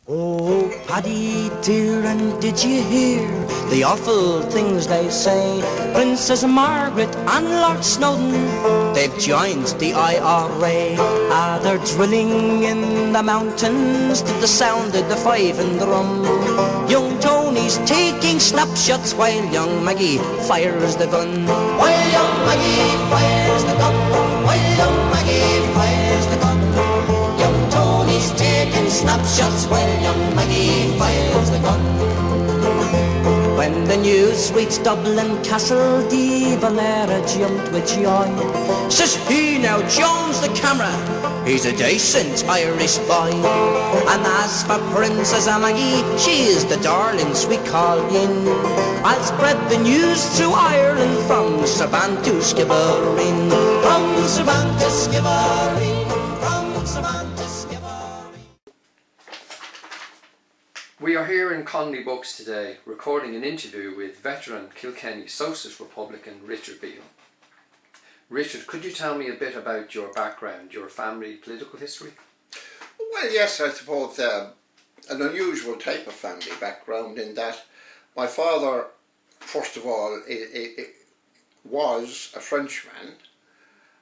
Oh, Paddy dear, and did you hear the awful things they say? Princess Margaret and Lord Snowden, they've joined the IRA. Ah, they're drilling in the mountains to the sound of the fife and drum. Young Tony's taking snapshots while young Maggie fires the gun. While young Maggie fires the gun, while young Maggie fires the gun. Young Tony's taking snapshots while young Maggie fires the gun. When the news reached Dublin Castle, the Valera jumped with joy. Says he now Jones the camera, he's a decent Irish boy. And as for Princess Maggie, she's the darling sweet Colleen. I'll spread the news through Ireland from Strabane to Skibbereen. From Strabane to Skibbereen, from Strabane to Skibbereen. We are here in Connolly Books today, recording an interview with veteran Kilkenny Socialist Republican Richard Behal. Richard, could you tell me a bit about your background, your family political history? Well, yes, I suppose an unusual type of family background in that my father, first of all, was a Frenchman.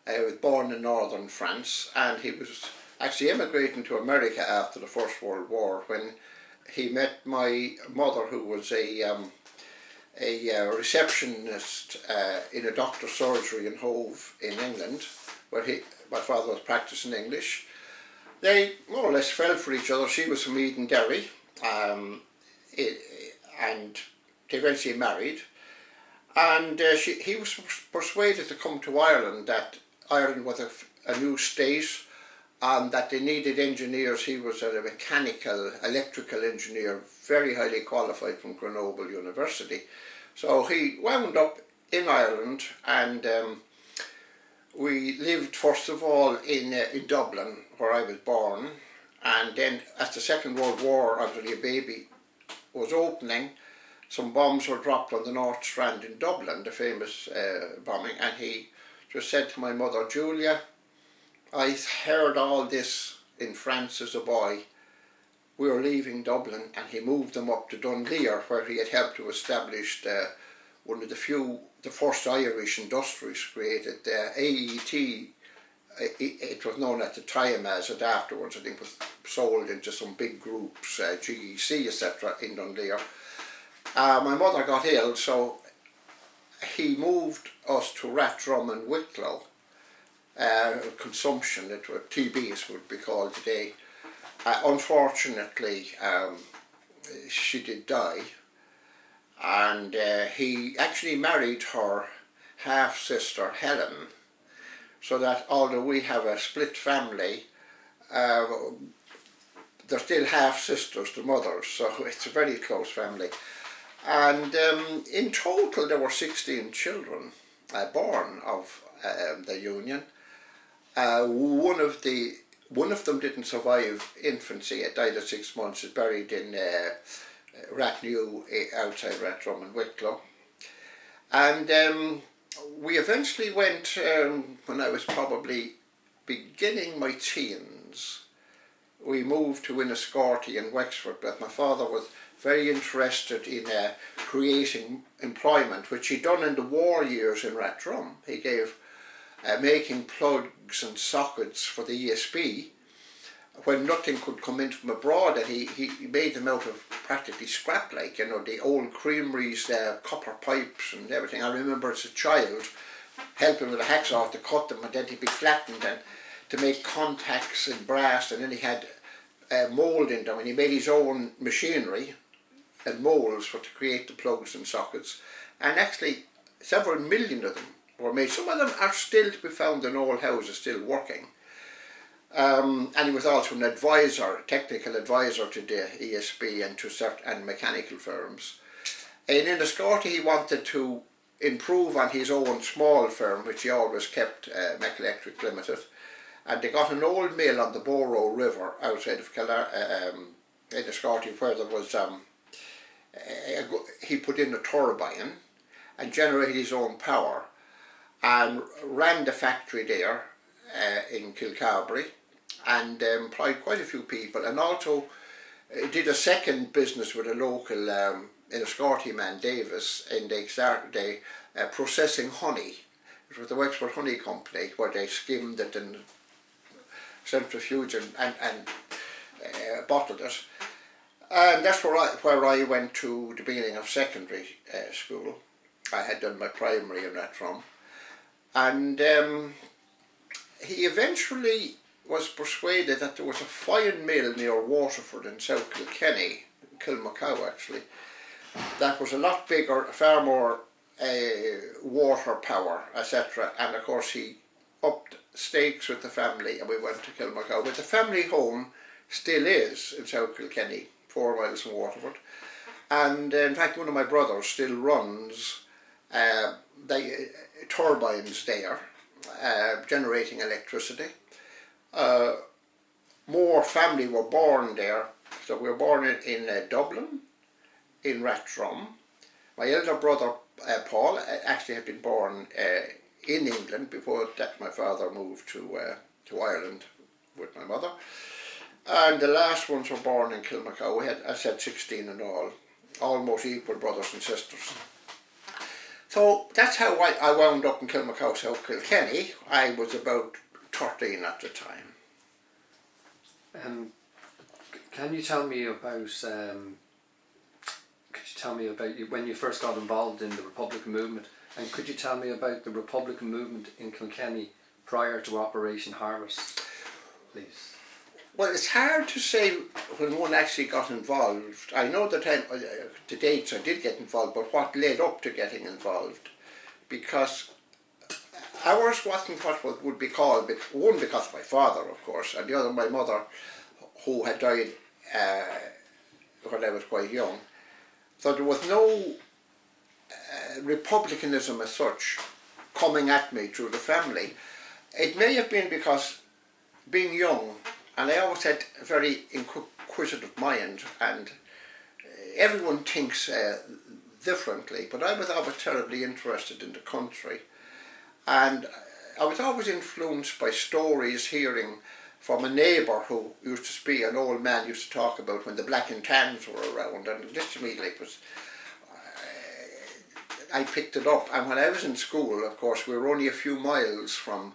He was born in northern France, and he was actually emigrating to America after the First World War when he met my mother, who was a receptionist in a doctor's surgery in Hove in England, where my father was practicing English. They more or less fell for each other. She was from Eden Derry, and they eventually married. And he was persuaded to come to Ireland, that Ireland was a new state, and that they needed engineers. He was a mechanical, electrical engineer, very highly qualified from Grenoble University. So he wound up in Ireland, and we lived first of all in Dublin, where I was born, and then as the Second World War, I was only a baby, was opening, some bombs were dropped on the North Strand in Dublin, the famous bombing, and he just said to my mother, "Julia, I heard all this in France as a boy. We were leaving Dublin," and he moved them up to Dunleer, where he had helped to establish one of the first Irish industries created, AET. It was known at the time as, it afterwards I think was sold into some big groups, GEC etc. in Dunleer. My mother got ill, so he moved us to Rathdrum and Wicklow. Consumption, TB as would be called today. Unfortunately, she did die, and he actually married her half-sister Helen, so that although we have a split family, they're still half-sisters to mothers, so it's a very close family. And in total there were 16 children born of the union. One of them didn't survive infancy. It died at 6 months. Is buried in Rathnew outside Rathdrum and Wicklow. And we eventually went, when I was probably beginning my teens, we moved to Enniscorthy in Wexford, but my father was very interested in creating employment, which he'd done in the war years in Rathdrum. He gave making plugs and sockets for the ESB when nothing could come in from abroad, and he made them out of practically scrap, like, you know, the old creameries, copper pipes and everything. I remember as a child helping with a hacksaw to cut them, and then he'd be flattened and to make contacts in brass, and then he had mould in them, and he made his own machinery and moulds to create the plugs and sockets, and actually several million of them were made. Some of them are still to be found in old houses, still working. And he was also an advisor, technical advisor to the ESB and to certain mechanical firms. In Enniscorthy he wanted to improve on his own small firm, which he always kept, Mech Electric Limited, and they got an old mill on the Borough River outside of Enniscorthy, where there was he put in a turbine and generated his own power, and ran the factory there in Kilkenny, and employed quite a few people, and also did a second business with a local in a Scotty man, Davis, and they started processing honey. It was the Wexford Honey Company, where they skimmed it and centrifuge and bottled it. And that's where I went to the beginning of secondary school. I had done my primary in Rathdrum. And he eventually was persuaded that there was a fine mill near Waterford in South Kilkenny, Kilmacow actually, that was a lot bigger, far more water power, etc. And of course he upped stakes with the family and we went to Kilmacow. But the family home still is in South Kilkenny, 4 miles from Waterford. And in fact one of my brothers still runs the turbines there, generating electricity. More family were born there. So we were born in Dublin, in Rathdrum. My elder brother Paul actually had been born in England. Before that my father moved to Ireland with my mother. And the last ones were born in Kilmacow. We had, I said, 16 in all, almost equal brothers and sisters. So that's how I wound up in Kilmacow, South Kilkenny. I was about 13 at the time. Can you tell me about when you first got involved in the Republican movement, and could you tell me about the Republican movement in Kilkenny prior to Operation Harvest, please? Well, it's hard to say when one actually got involved. I know the time, the dates I did get involved, but what led up to getting involved, because ours wasn't what would be called, one because of my father, of course, and the other my mother, who had died when I was quite young. So there was no republicanism as such coming at me through the family. It may have been because being young, and I always had a very inquisitive mind, and everyone thinks differently, but I was always terribly interested in the country, and I was always influenced by stories hearing from a neighbour who used to speak, an old man used to talk about when the black and tans were around, and this to me like was, I picked it up. And when I was in school, of course, we were only a few miles from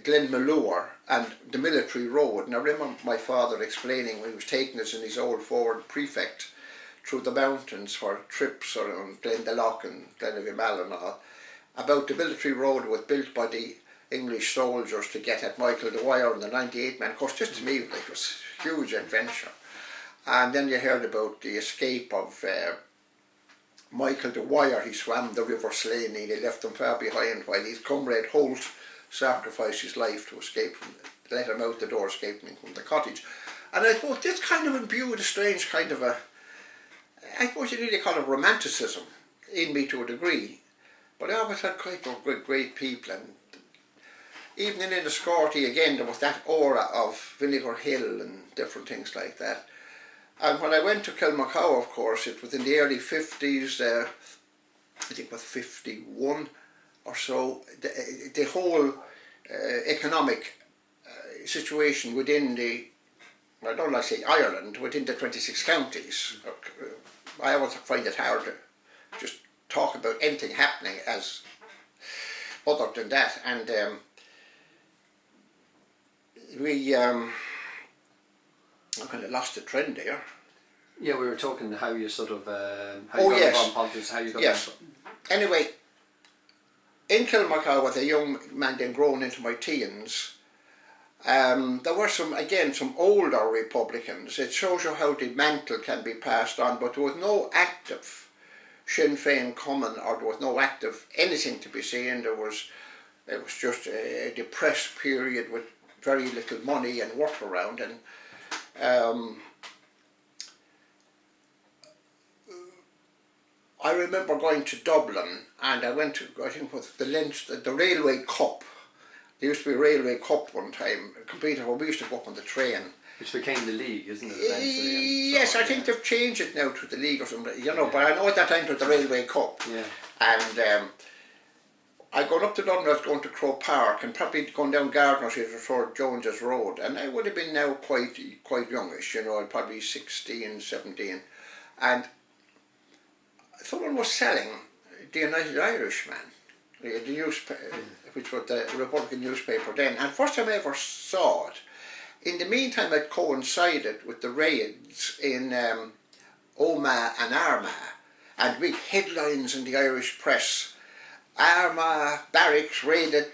Glenmalure and the military road, and I remember my father explaining when he was taking us in his old Ford Prefect through the mountains for trips around Glendalough and Glenavimal and all, about the military road was built by the English soldiers to get at Michael the Wire and the 98 men. Of course, this to me like, was a huge adventure. And then you heard about the escape of Michael the Wire. He swam the River Slaney, they left him far behind while his comrade Holt sacrificed his life to escape from, let him out the door, escaping from the cottage. And I thought this kind of imbued a strange kind of I suppose you really call it romanticism in me to a degree. But I always had quite great people, and even in Enniscorthy again there was that aura of Vinegar Hill and different things like that. And when I went to Kilmacow, of course, it was in the early 50s, I think it was 51 or so, the whole economic situation within the, I don't like to say Ireland, within the 26 counties. I always find it hard to just talk about anything happening as other than that. And I kind of lost the trend there. Yeah, we were talking how you sort of how Oh, you got yes. involved in politics, how you got Yes. involved. Anyway, in Kilmacow, as a young man then grown into my teens, there were some older Republicans. It shows you how the mantle can be passed on, but there was no active Sinn Féin coming, or there was no active anything to be seen. It was just a depressed period with very little money and work around, and I remember going to Dublin, and I went to, I think it was the Railway Cup. There used to be a Railway Cup one time, competing where we used to go up on the train. Which became the league, isn't it, eventually? And Yes, so, I think they've changed it now to the league or something, you know, but I know at that time it was the Railway Cup. Yeah. And I got up to Dublin, I was going to Crow Park and probably going down Gardner Street or Jones's Road, and I would have been now quite youngish, you know, probably 16, 17, and someone was selling the United Irishman, the newspaper, which was the Republican newspaper then, and first time I ever saw it. In the meantime, it coincided with the raids in Omagh and Armagh, and big headlines in the Irish press. Armagh barracks raided,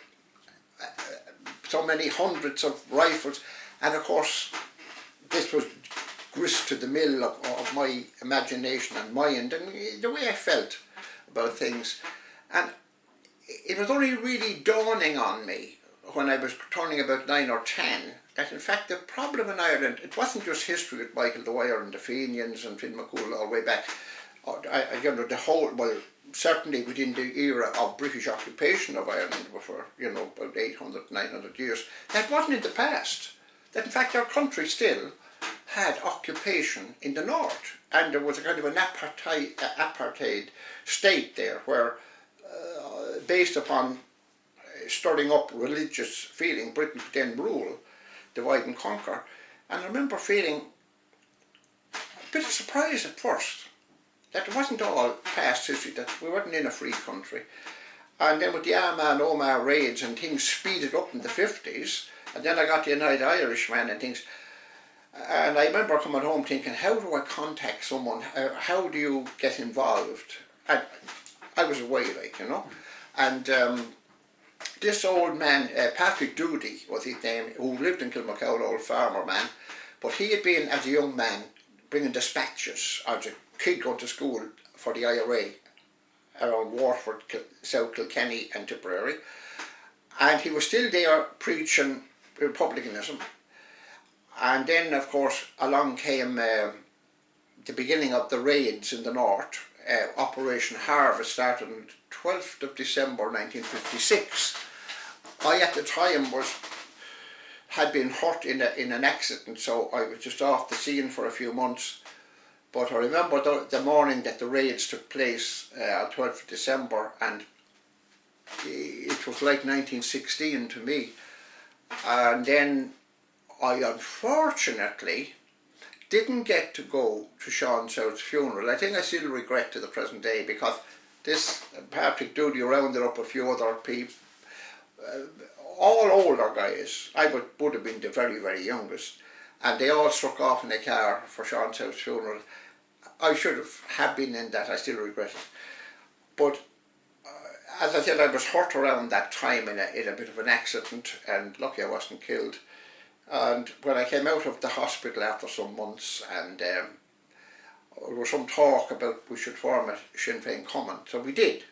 so many hundreds of rifles, and of course this was grist to the mill of my imagination and mind and the way I felt about things. And it was only really dawning on me when I was turning about 9 or 10 that in fact the problem in Ireland, it wasn't just history with Michael Dwyer and the Fenians and Finn McCool all the way back. You know, the whole, well, certainly within the era of British occupation of Ireland for, you know, about 800, 900 years, that wasn't in the past. That in fact our country still had occupation in the north, and there was a kind of an apartheid state there where, based upon stirring up religious feeling, Britain could then rule, divide and conquer. And I remember feeling a bit of surprise at first that it wasn't all past history, that we weren't in a free country. And then with the Armagh and Omagh raids and things speeded up in the 50s, and then I got the United Irishman and things, and I remember coming home thinking, how do I contact someone, how do you get involved? And I was away, like, you know, and this old man, Patrick Doody was his name, who lived in Kilmacow, an old farmer man, but he had been, as a young man, bringing dispatches as a kid going to school for the IRA around Waterford, South Kilkenny and Tipperary, and he was still there preaching republicanism. And then of course along came the beginning of the raids in the north. Operation Harvest started on 12th of December 1956. I at the time had been hurt in an accident, so I was just off the scene for a few months. But I remember the morning that the raids took place on 12th of December, and it was like 1916 to me. And then I unfortunately didn't get to go to Sean South's funeral. I think I still regret to the present day, because this Patrick Doody rounded up a few other people, all older guys. I would have been the very, very youngest, and they all struck off in a car for Sean South's funeral. I should have been in that, I still regret it. But as I said, I was hurt around that time in a bit of an accident, and lucky I wasn't killed. And when I came out of the hospital after some months, and there was some talk about we should form a Sinn Féin Common, so we did,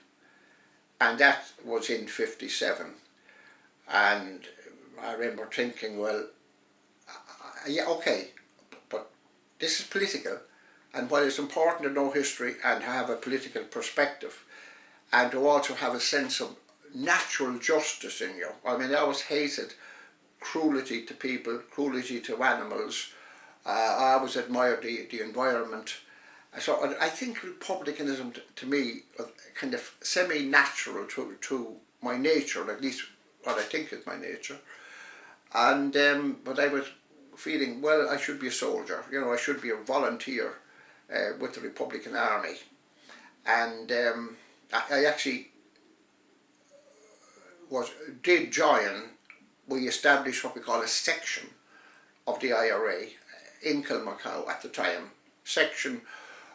and that was in 57. And I remember thinking, well, yeah, okay, but this is political, and while it's important to know history and have a political perspective, and to also have a sense of natural justice in you. I mean, I always hated cruelty to people, cruelty to animals. I always admired the environment. So I think republicanism to me was kind of semi-natural to my nature, at least what I think is my nature. And but I was feeling, well, I should be a soldier, you know, I should be a volunteer with the Republican Army. And I actually did join. We established what we call a section of the IRA in Kilmacow at the time. Section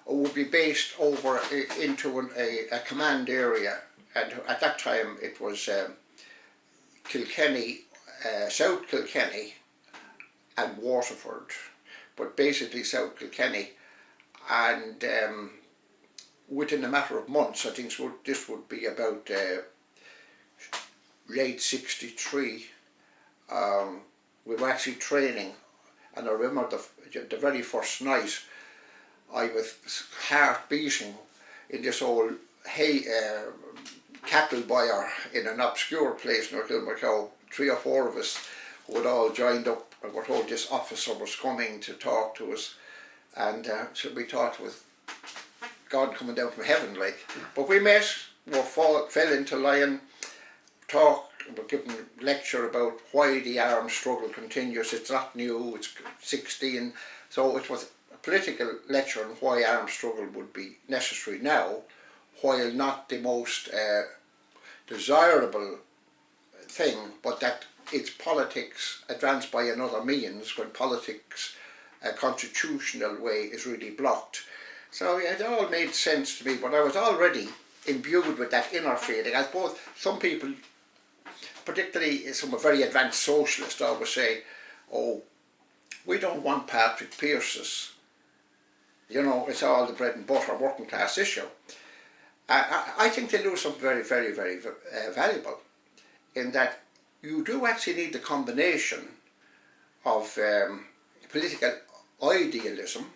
would be based over into a command area, and at that time it was Kilkenny, South Kilkenny and Waterford, but basically South Kilkenny. And within a matter of months, I think this would be about late 63, we were actually training, and I remember the very first night I was heart beating in this old cattle byre in an obscure place near Kilmacow. 3 or 4 of us who had all joined up and were told this officer was coming to talk to us, and so we thought it was God coming down from heaven, like. But we met, fell into line, given a lecture about why the armed struggle continues. It's not new, it's 16. So it was a political lecture on why armed struggle would be necessary now, while not the most desirable thing, but that it's politics advanced by another means when politics a constitutional way is really blocked. So it all made sense to me, but I was already imbued with that inner feeling. I suppose some people, particularly some very advanced socialists, always say, oh, we don't want Patrick Pearse's, you know, it's all the bread and butter working class issue. I think they do something very, very, very valuable, in that you do actually need the combination of political idealism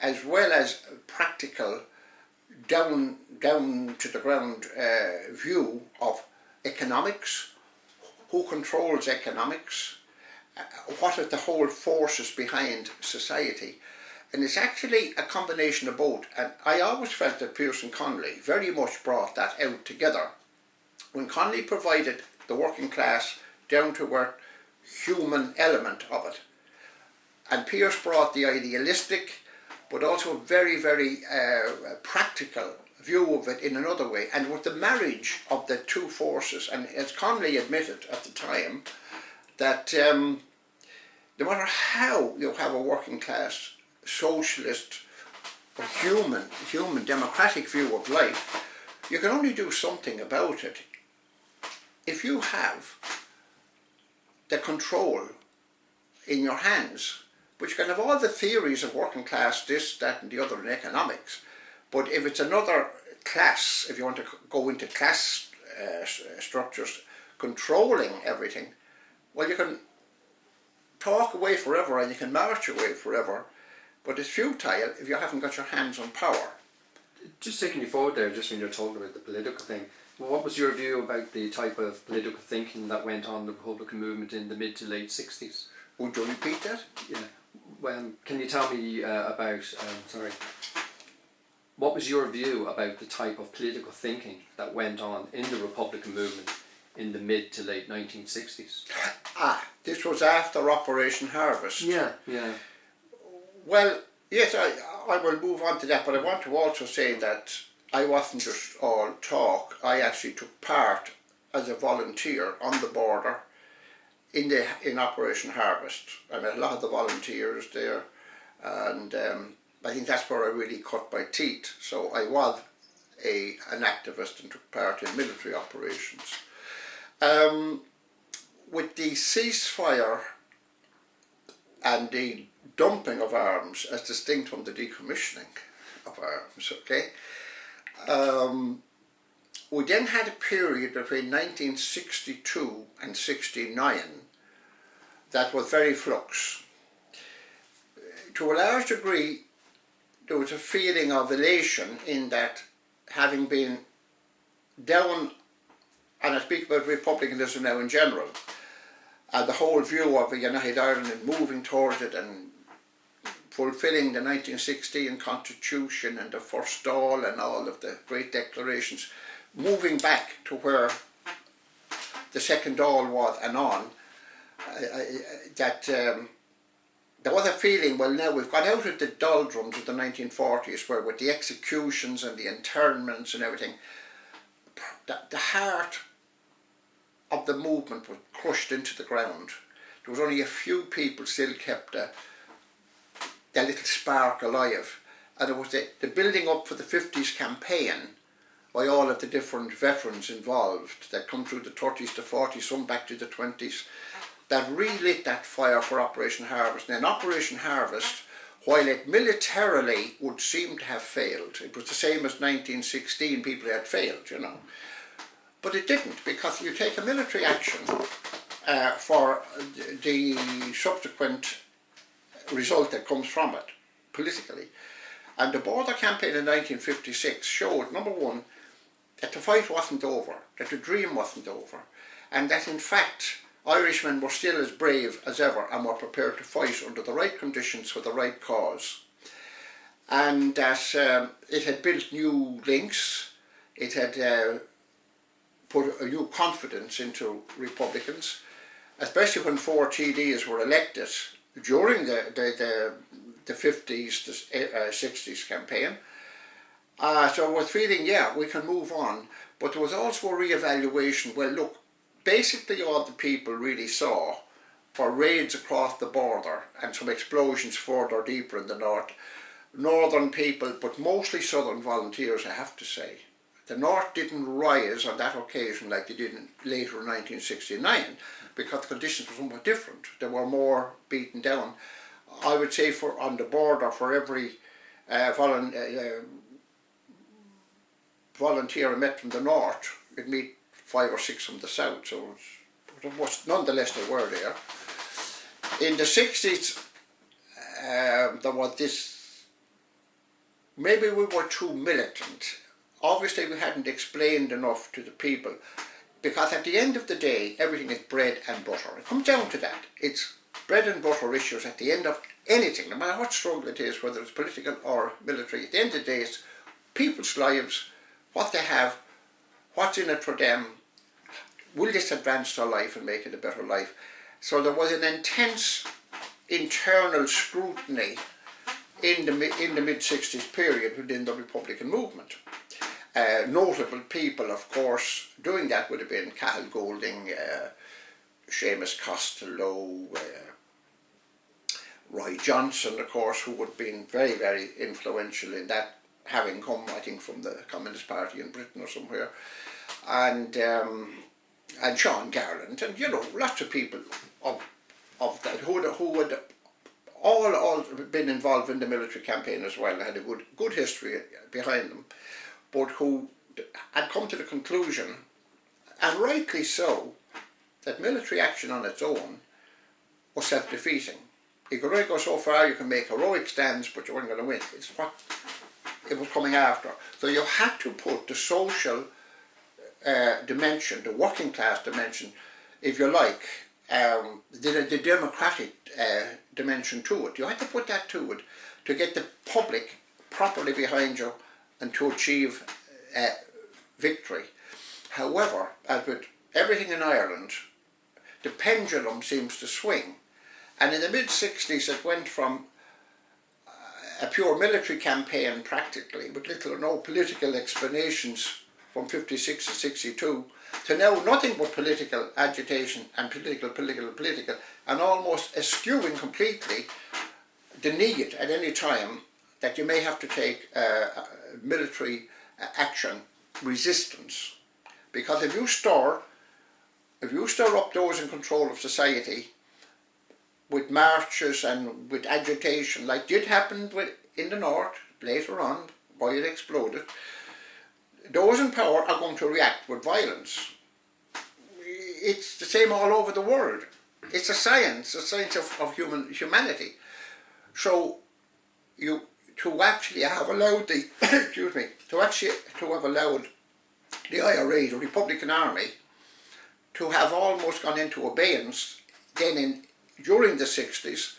as well as practical down to the ground view of economics, who controls economics, what are the whole forces behind society. And it's actually a combination of both, and I always felt that Pearse and Connolly very much brought that out together. When Connolly provided the working class down to earth human element of it, and Pearse brought the idealistic but also very, very practical view of it in another way. And with the marriage of the two forces, and as Connolly admitted at the time, that no matter how you have a working class socialist or human democratic view of life, you can only do something about it if you have the control in your hands. But you can have all the theories of working class, this, that and the other in economics, but if it's another class, if you want to go into class structures controlling everything, well, you can talk away forever and you can march away forever, but it's futile if you haven't got your hands on power. Just taking you forward there, just when you're talking about the political thing, well, what was your view about the type of political thinking that went on in the Republican movement in the mid to late 60s? Would you repeat that? Yeah. Well, can you tell me about, what was your view about the type of political thinking that went on in the Republican movement in the mid to late 1960s? This was after Operation Harvest. Yeah. Well, yes, I will move on to that, but I want to also say that I wasn't just all talk. I actually took part as a volunteer on the border in Operation Harvest. I met a lot of the volunteers there, and I think that's where I really cut my teeth. So I was an activist and took part in military operations. With the ceasefire and the dumping of arms as distinct from the decommissioning of arms, okay, we then had a period between 1962 and 69 that was very flux. To a large degree, there was a feeling of elation in that, having been down, and I speak about republicanism now in general, and the whole view of a united Ireland and moving towards it and fulfilling the 1916 Constitution and the First Dáil and all of the great declarations, moving back to where the Second Dáil was and on, there was a feeling, well, now we've got out of the doldrums of the 1940s, where with the executions and the internments and everything, the heart of the movement was crushed into the ground. There was only a few people still kept the little spark alive, and it was the building up for the 50s campaign by all of the different veterans involved that come through the 30s to 40s, some back to the 20s, that relit that fire for Operation Harvest. And then Operation Harvest, while it militarily would seem to have failed, it was the same as 1916, people had failed, you know. But it didn't, because you take a military action for the subsequent result that comes from it, politically. And the border campaign in 1956 showed, number one, that the fight wasn't over, that the dream wasn't over, and that in fact Irishmen were still as brave as ever and were prepared to fight under the right conditions for the right cause. And that it had built new links, it had put a new confidence into Republicans, especially when 4 TDs were elected during the 50s to 60s campaign. So I was feeling, yeah, we can move on. But there was also a re-evaluation. Well, look, basically all the people really saw were raids across the border and some explosions further deeper in the north. Northern people, but mostly southern volunteers, I have to say. The north didn't rise on that occasion like they did later in 1969, because the conditions were somewhat different. They were more beaten down. I would say on the border, for every volunteer I met from the north, you'd meet 5 or 6 from the south, so it was, nonetheless they were there. In the 60s, there was this, maybe we were too militant. Obviously we hadn't explained enough to the people, because at the end of the day everything is bread and butter. It comes down to that. It's bread and butter issues at the end of anything, no matter what struggle it is, whether it's political or military. At the end of the day it's people's lives, what they have, what's in it for them, will this advance their life and make it a better life. So there was an intense internal scrutiny in the mid-60s period within the Republican movement. Notable people, of course, doing that would have been Cathal Golding, Seamus Costello, Roy Johnson, of course, who would have been very, very influential in that, having come, I think, from the Communist Party in Britain or somewhere, and Sean Garland, and you know, lots of people of that who had all been involved in the military campaign as well, had a good history behind them, but who had come to the conclusion, and rightly so, that military action on its own was self-defeating. You could only go so far, you can make heroic stands, but you weren't going to win. It's what it was coming after. So you had to put the social dimension, the working class dimension, if you like, the democratic dimension to it. You had to put that to it to get the public properly behind you and to achieve victory. However, as with everything in Ireland, the pendulum seems to swing, and in the mid-60s it went from a pure military campaign practically, with little or no political explanations from 56 to 62, to now nothing but political agitation and political, and almost eschewing completely the need at any time that you may have to take military action resistance. Because if you stir up those in control of society with marches and with agitation, like did happen in the north later on, why it exploded, those in power are going to react with violence. It's the same all over the world. It's a science of humanity. So to actually have allowed the to have allowed the IRA, the Republican Army, to have almost gone into abeyance then during the 60s,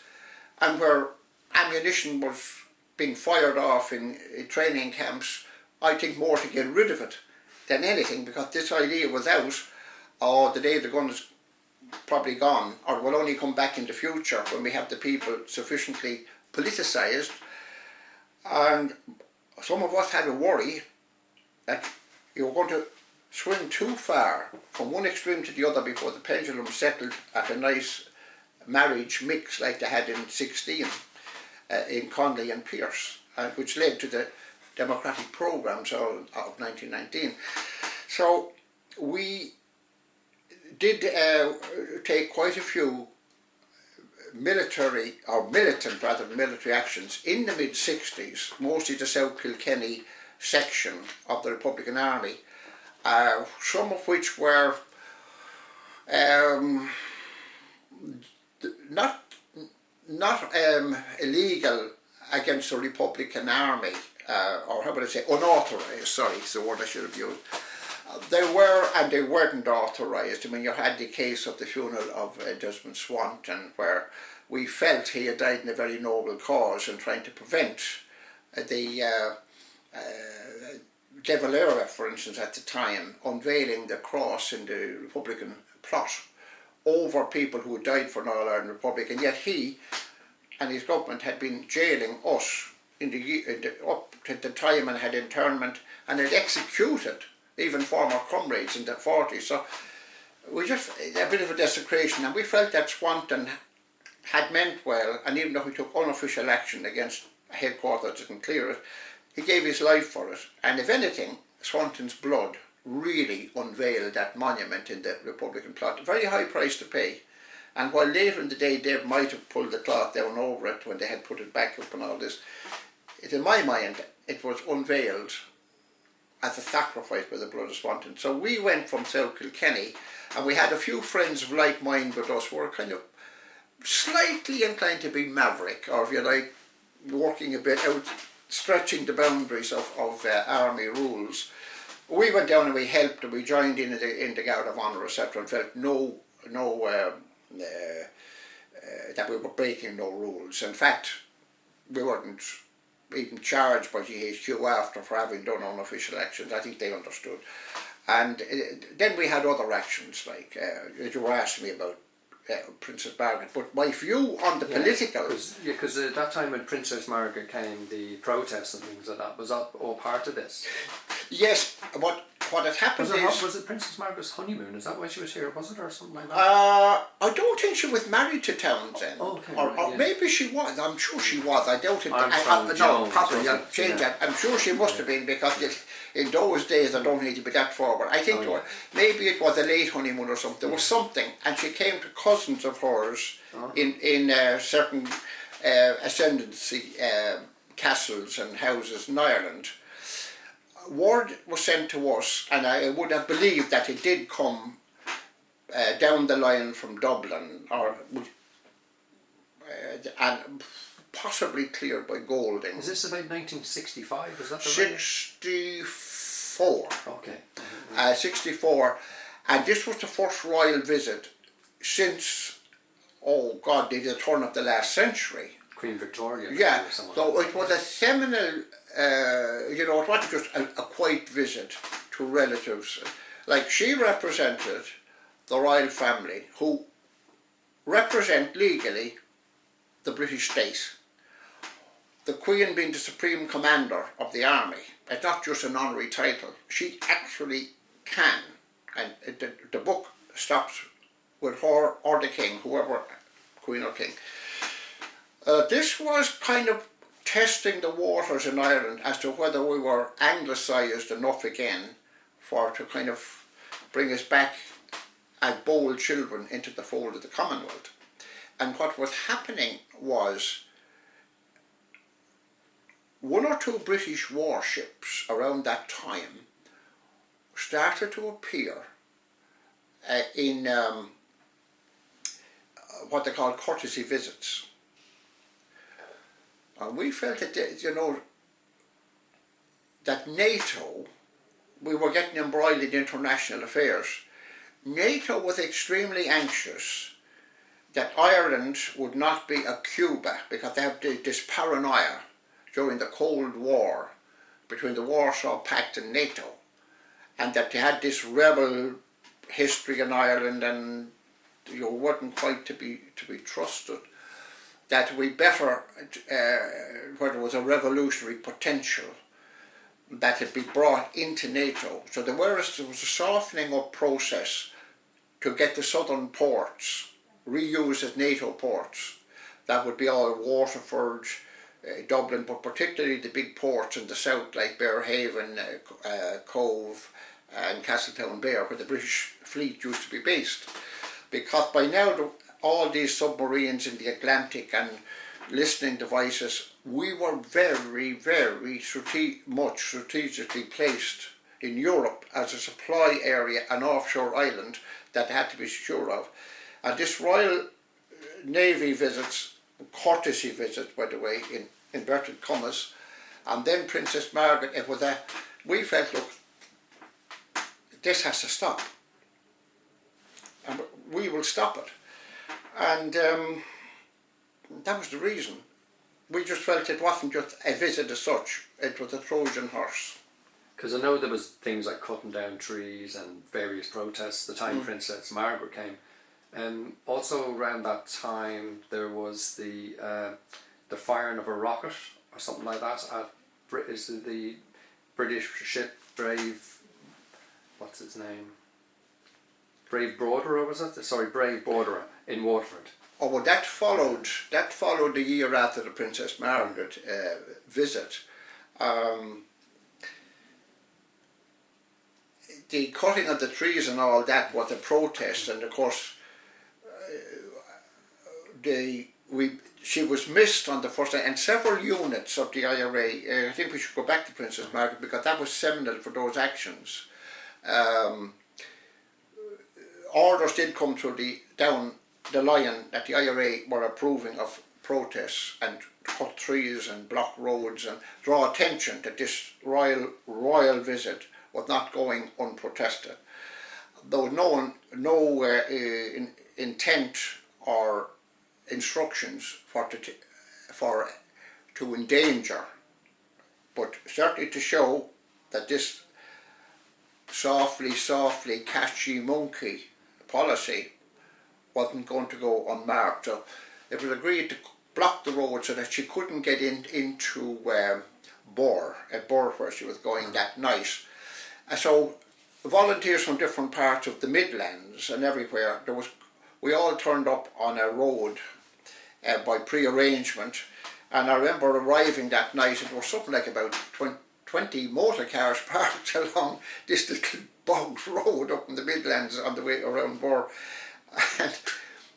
and where ammunition was being fired off in training camps, I think more to get rid of it than anything, because this idea was out, or the day the gun is probably gone, or will only come back in the future when we have the people sufficiently politicised. And some of us had a worry that you were going to swing too far from one extreme to the other before the pendulum settled at a nice marriage mix like they had in 16 in Connolly and Pearse, which led to the democratic programmes of 1919. So we did take quite a few militant military actions in the mid-60s, mostly the South Kilkenny section of the Republican Army, some of which were not illegal against the Republican Army, or how would I say, unauthorised, sorry, it's the word I should have used. They were and they weren't authorised. I mean, you had the case of the funeral of Desmond Swanton, where we felt he had died in a very noble cause and trying to prevent the de Valera, for instance, at the time, unveiling the cross in the Republican plot over people who had died for an All-Ireland Republic, and yet he and his government had been jailing us up to the time and had internment and had executed even former comrades in the 40s. So we just, a bit of a desecration, and we felt that Swanton had meant well, and even though he took unofficial action against a headquarters that didn't clear it, he gave his life for it. And if anything, Swanton's blood really unveiled that monument in the Republican plot. A very high price to pay. And while later in the day Dave might have pulled the cloth down over it when they had put it back up and all this, in my mind it was unveiled as a sacrifice by the blood of Swanton. So we went from South Kilkenny, and we had a few friends of like mind with us who were kind of slightly inclined to be maverick, or if you like, working a bit out, stretching the boundaries of army rules. We went down and we helped, and we joined in the Guard of Honour, etc., and felt that we were breaking no rules. In fact, we weren't even charged by GHQ after for having done unofficial actions. I think they understood. And then we had other actions, like you were asking me about Princess Margaret, but my view on the political... Because at that time when Princess Margaret came, the protests and things like that, was that all part of this? Yes, what had happened was it Princess Margaret's honeymoon? Is that why she was here, was it, or something like that? I don't think she was married to Townsend. Okay, or maybe she was. I'm sure she was. I doubt it. No, probably. I'll change that. I'm sure she must have been, because in those days I don't need to be that forward. I think maybe it was a late honeymoon or something. There was something, and she came to cousins of hers in certain ascendancy castles and houses in Ireland. Word was sent to us, and I would have believed that it did come down the line from Dublin, and possibly cleared by Golding. Is this about 1965? Is that the 64. Okay. 64, and this was the first royal visit since, oh God, the turn of the last century. Queen Victoria. Yeah, so it was a seminal, you know, it wasn't just a quiet visit to relatives. Like, she represented the royal family, who represent legally the British state. The Queen being the supreme commander of the army. It's not just an honorary title. She actually can, and the book stops with her or the king, whoever, Queen or king. This was kind of testing the waters in Ireland as to whether we were anglicised enough again to kind of bring us back as bold children into the fold of the Commonwealth. And what was happening was one or two British warships around that time started to appear in what they call courtesy visits. And we felt that, you know, that NATO, we were getting embroiled in international affairs. NATO was extremely anxious that Ireland would not be a Cuba, because they have this paranoia during the Cold War between the Warsaw Pact and NATO, and that they had this rebel history in Ireland, and you weren't quite to be trusted. That we better, where there was a revolutionary potential, that it be brought into NATO. So there was a softening up process to get the southern ports reused as NATO ports. That would be all Waterford, Dublin, but particularly the big ports in the south like Bearhaven, Cove and Castletown Bear, where the British fleet used to be based. Because by now all these submarines in the Atlantic and listening devices, we were very, very strategically placed in Europe as a supply area, an offshore island that had to be sure of. And this Royal Navy visits, courtesy visits by the way, in inverted commas, and then Princess Margaret, it was we felt, look, this has to stop, and we will stop it. And that was the reason. We just felt it wasn't just a visit as such, it was a Trojan horse. Because I know there was things like cutting down trees and various protests the time Princess Margaret came. Also around that time there was the firing of a rocket or something like that at the British ship Brave, what's its name? Brave Border, was it? Sorry, Brave Border in Waterford. Oh, well, that followed the year after the Princess Margaret visit. The cutting of the trees and all that was a protest, and of course she was missed on the first day, and several units of the IRA, I think we should go back to Princess Margaret because that was seminal for those actions. Orders did come through down the line that the IRA were approving of protests and cut trees and block roads and draw attention that this royal visit was not going unprotested. Though no intent or instructions to endanger, but certainly to show that this softly catchy monkey policy wasn't going to go unmarked. So it was agreed to block the road so that she couldn't get into Borr where she was going that night. And so volunteers from different parts of the Midlands and everywhere, we all turned up on a road by pre-arrangement, and I remember arriving that night and there was something like about 20 motor cars parked along this little bogged road up in the Midlands on the way around Borr, and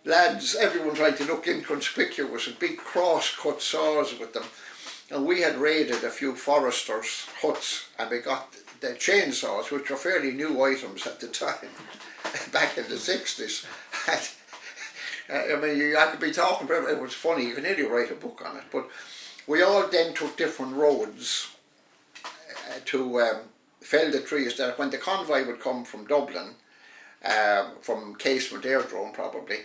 lads, everyone trying to look inconspicuous with big cross-cut saws with them, and we had raided a few foresters' huts and we got the chainsaws, which were fairly new items at the time, back in the 60s. And, I mean, I could be talking forever. It was funny, you can nearly write a book on it, but we all then took different roads to fell the trees, that when the convoy would come from Dublin, from Casement Airdrome probably,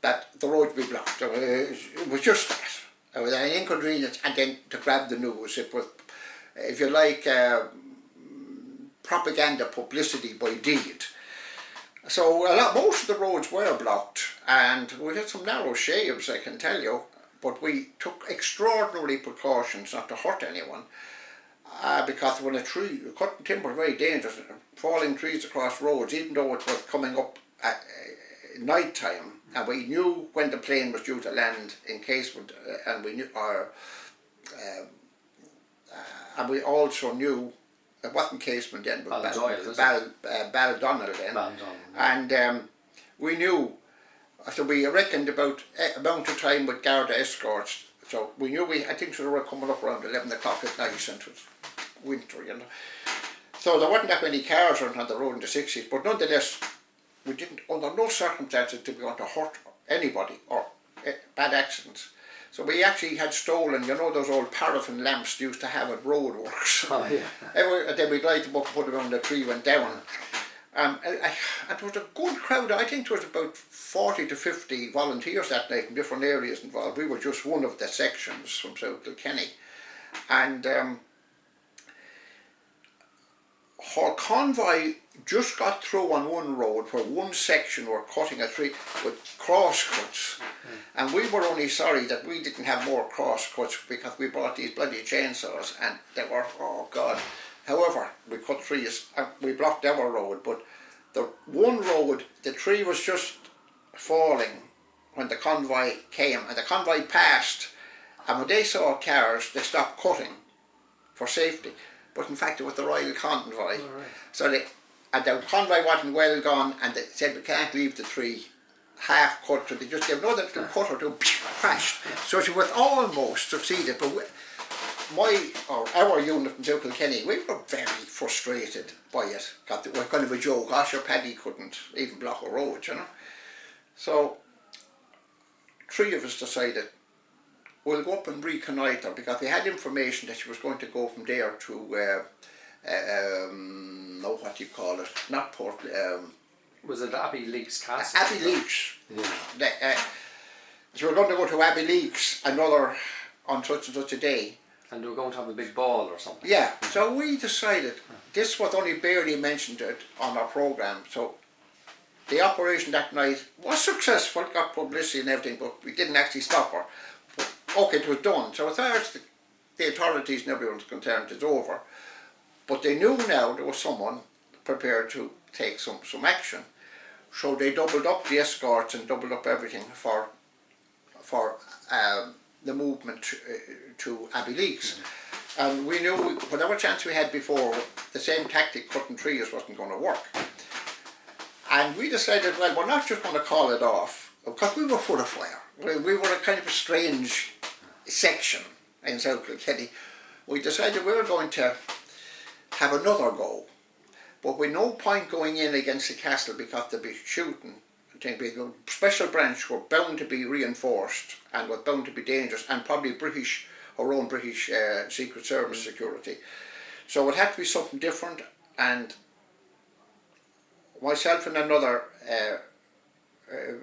that the road would be blocked. It was just that. It was an inconvenience, and then to grab the news, it was, if you like, propaganda publicity by deed. So most of the roads were blocked, and we had some narrow shaves, I can tell you, but we took extraordinary precautions not to hurt anyone, because when cutting timber is very dangerous, falling trees across roads, even though it was coming up at night time, and we knew when the plane was due to land in Casement, and we knew, and we also knew, it wasn't Casement then, but Baldonnell then, and we knew, so we reckoned about amount of time with Garda escorts, so we knew I think they were coming up around 11 o'clock at night, and it was winter, you know. So there wasn't that many cars on the road in the 60s, but nonetheless, we didn't, under no circumstances did we want to hurt anybody or bad accidents. So we actually had stolen, you know, those old paraffin lamps they used to have at roadworks. Oh, yeah. And then we'd light them up and put them on the tree, went down. And it was a good crowd. I think there was about 40 to 50 volunteers that night in different areas involved. We were just one of the sections from South Kilkenny. And her convoy just got through on one road where one section were cutting a tree with cross cuts, and we were only sorry that we didn't have more cross cuts because we brought these bloody chainsaws and they were, oh God. However, we cut trees and we blocked our road, but the one road, the tree was just falling when the convoy came, and the convoy passed, and when they saw cars they stopped cutting for safety, but in fact it was the Royal Convoy. Oh, right. So and the convoy wasn't well gone, and they said we can't leave the tree half cut, so they just gave another little cut or two, crashed. So she was almost succeeded, but our unit in South Kilkenny, we were very frustrated by it. It was kind of a joke, Osher Paddy couldn't even block a road, you know. So three of us decided we'll go up and reconnoitre, because we had information that she was going to go from there to what do you call it? Not Port. Was it Abbeyleix Castle? Abbeyleix. Yeah. So we're going to go to Abbeyleix on such and such a day. And they were going to have a big ball or something. Yeah, so we decided, this was only barely mentioned on our programme, so the operation that night was successful, got publicity and everything, but we didn't actually stop her. But, okay, it was done. So as far as the authorities and everyone's concerned, it's over. But they knew now there was someone prepared to take some action. So they doubled up the escorts and doubled up everything for the movement to Abbeyleix. And we knew whatever chance we had before, the same tactic, cutting trees, wasn't going to work. And we decided, well, we're not just going to call it off, because we were full of fire. We were a kind of a strange section in South Kilkenny. We decided we were going to have another go, but with no point going in against the castle because they'd be shooting. The special branch were bound to be reinforced and were bound to be dangerous, and probably our own British Secret Service security. So it had to be something different, and myself and another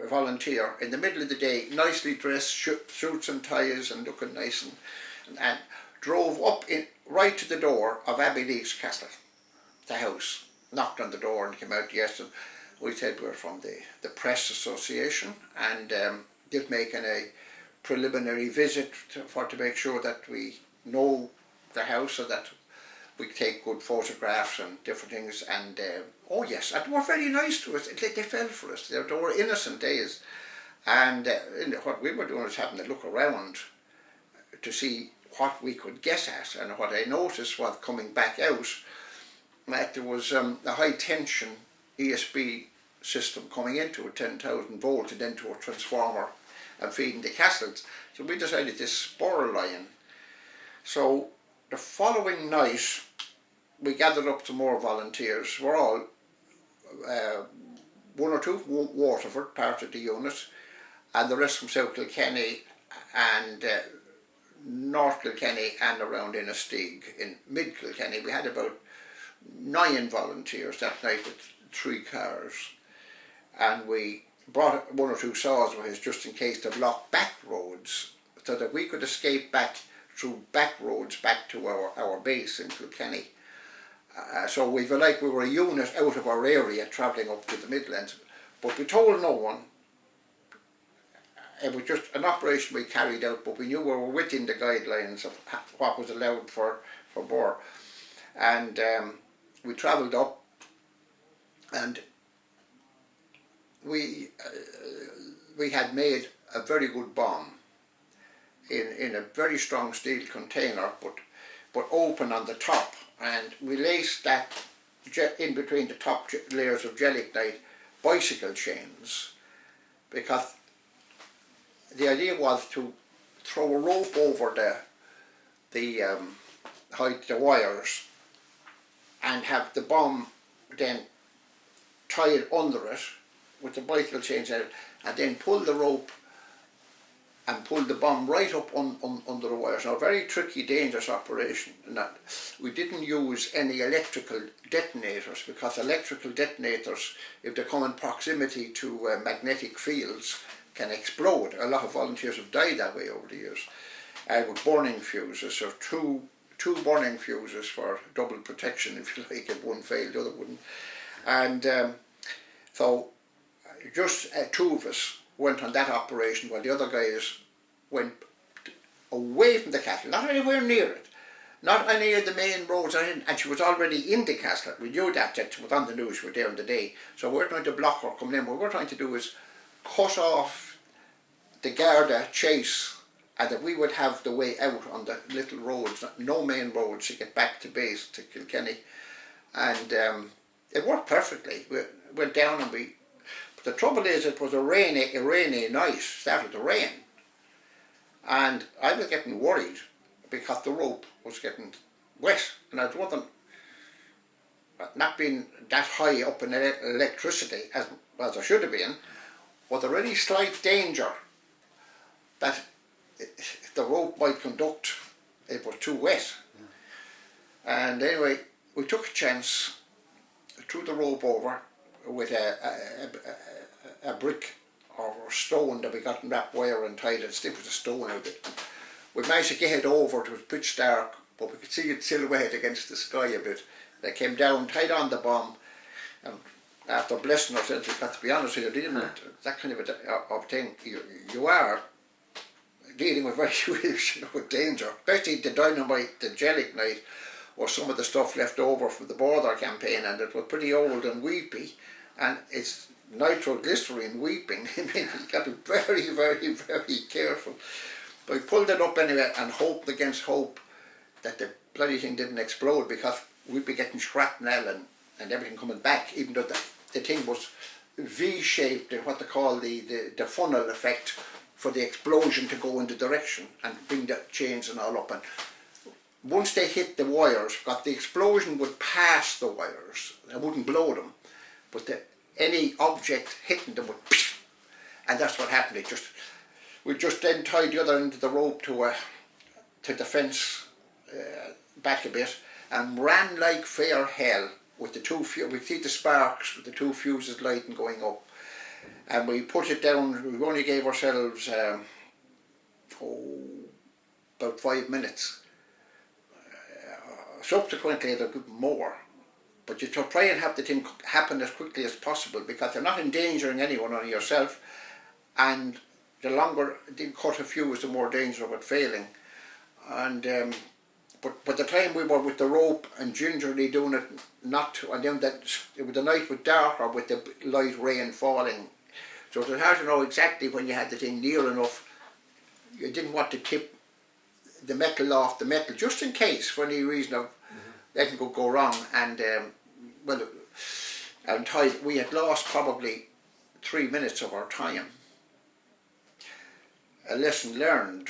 volunteer, in the middle of the day, nicely dressed, suits and ties and looking nice, and drove up right to the door of Abbeyleix Castle, the house, knocked on the door and came out. Yes, and we said we're from the Press Association, and just making a preliminary visit to make sure that we know the house, so that we take good photographs and different things. And oh yes, and they were very nice to us. They fell for us. They were innocent days, and what we were doing was having a look around to see what we could guess at. And what I noticed was, coming back out, that there was a high tension ESB system coming into it, 10,000 volts, and into a transformer and feeding the castles. So we decided to spur a line. So the following night we gathered up some more volunteers. We're all one or two from Waterford, part of the unit, and the rest from South Kilkenny and North Kilkenny and around Innisteig. In Mid Kilkenny we had about 9 volunteers that night with 3 cars, and we brought 1 or 2 saws with us just in case to block back roads, so that we could escape back through back roads back to our base in Kilkenny. So we felt like we were a unit out of our area travelling up to the Midlands, but we told no one. It was just an operation we carried out, but we knew we were within the guidelines of what was allowed for bore. And we travelled up, and we had made a very good bomb in a very strong steel container, but open on the top, and we laced that in between the top layers of gelignite bicycle chains, because the idea was to throw a rope over the wires and have the bomb then tied under it with the bicycle chains in it, and then pull the rope and pull the bomb right up under the wires. Now, a very tricky, dangerous operation, in that we didn't use any electrical detonators, because electrical detonators, if they come in proximity to magnetic fields, can explode. A lot of volunteers have died that way over the years. With burning fuses, so two burning fuses for double protection, if you like. If one failed, the other wouldn't. And so just 2 of us went on that operation, while the other guys went away from the castle, not anywhere near it, not any of the main roads, and she was already in the castle. We knew that she was on the news, we were there in the day, so we we're trying to block her coming in. What we're trying to do is cut off the Garda chase, and that we would have the way out on the little roads, no main roads, to get back to base, to Kilkenny. And it worked perfectly. We went down, and but the trouble is, it was a rainy night, started to rain, and I was getting worried because the rope was getting wet, and I wasn't, not being that high up in electricity as I should have been, was there any slight danger that the rope might conduct, it was too wet. And anyway, we took a chance, threw the rope over with a brick or stone that we got in wrapped wire and tied it stiff with a stone out of it. We managed to get it over. It was pitch dark, but we could see it silhouetted against the sky a bit. They came down, tied on the bomb, and after blessing ourselves, we've got to be honest with you, dealing with that kind of thing, you are dealing with with danger, especially the dynamite, the gelignite, or some of the stuff left over from the border campaign, and it was pretty old and weepy, and it's nitroglycerine weeping. I mean, you've got to be very, very, very careful. But we pulled it up anyway and hoped against hope that the bloody thing didn't explode, because we'd be getting shrapnel and everything coming back, even though the thing was V-shaped, what they call the funnel effect for the explosion to go in the direction and bring the chains and all up. And once they hit the wires, the explosion would pass the wires. It wouldn't blow them, but any object hitting them would, and that's what happened. We just then tied the other end of the rope to the fence back a bit, and ran like fair hell with the two fuses. We see the sparks with the two fuses lighting going up, and we put it down. We only gave ourselves about 5 minutes. Subsequently they'll give more, but you try and have the thing happen as quickly as possible, because you're not endangering anyone or yourself, and the longer they cut a fuse, the more danger of it failing. And but by the time we were with the rope and gingerly doing it, and then the night was darker with the light rain falling, so it was hard to know exactly when you had the thing near enough. You didn't want to tip the metal off the metal, just in case, for any reason of letting it go wrong. And we had lost probably 3 minutes of our time. A lesson learned.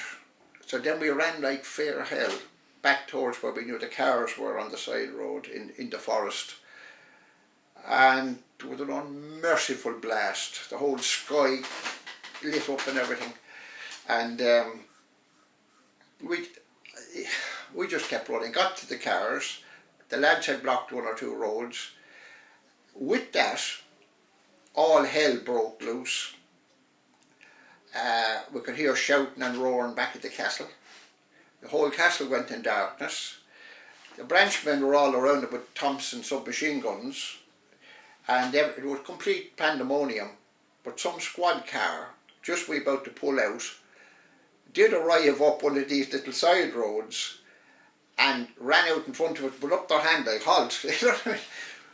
So then we ran like fair hell back towards where we knew the cars were on the side road in the forest, and there was an unmerciful blast. The whole sky lit up and everything, and we just kept running. Got to the cars. The lads had blocked 1 or 2 roads. With that, all hell broke loose. We could hear shouting and roaring back at the castle. The whole castle went in darkness. The branchmen were all around it with Thompson submachine guns, and it was complete pandemonium. But some squad car, just we about to pull out, did arrive up one of these little side roads and ran out in front of it, put up their hand like, halt.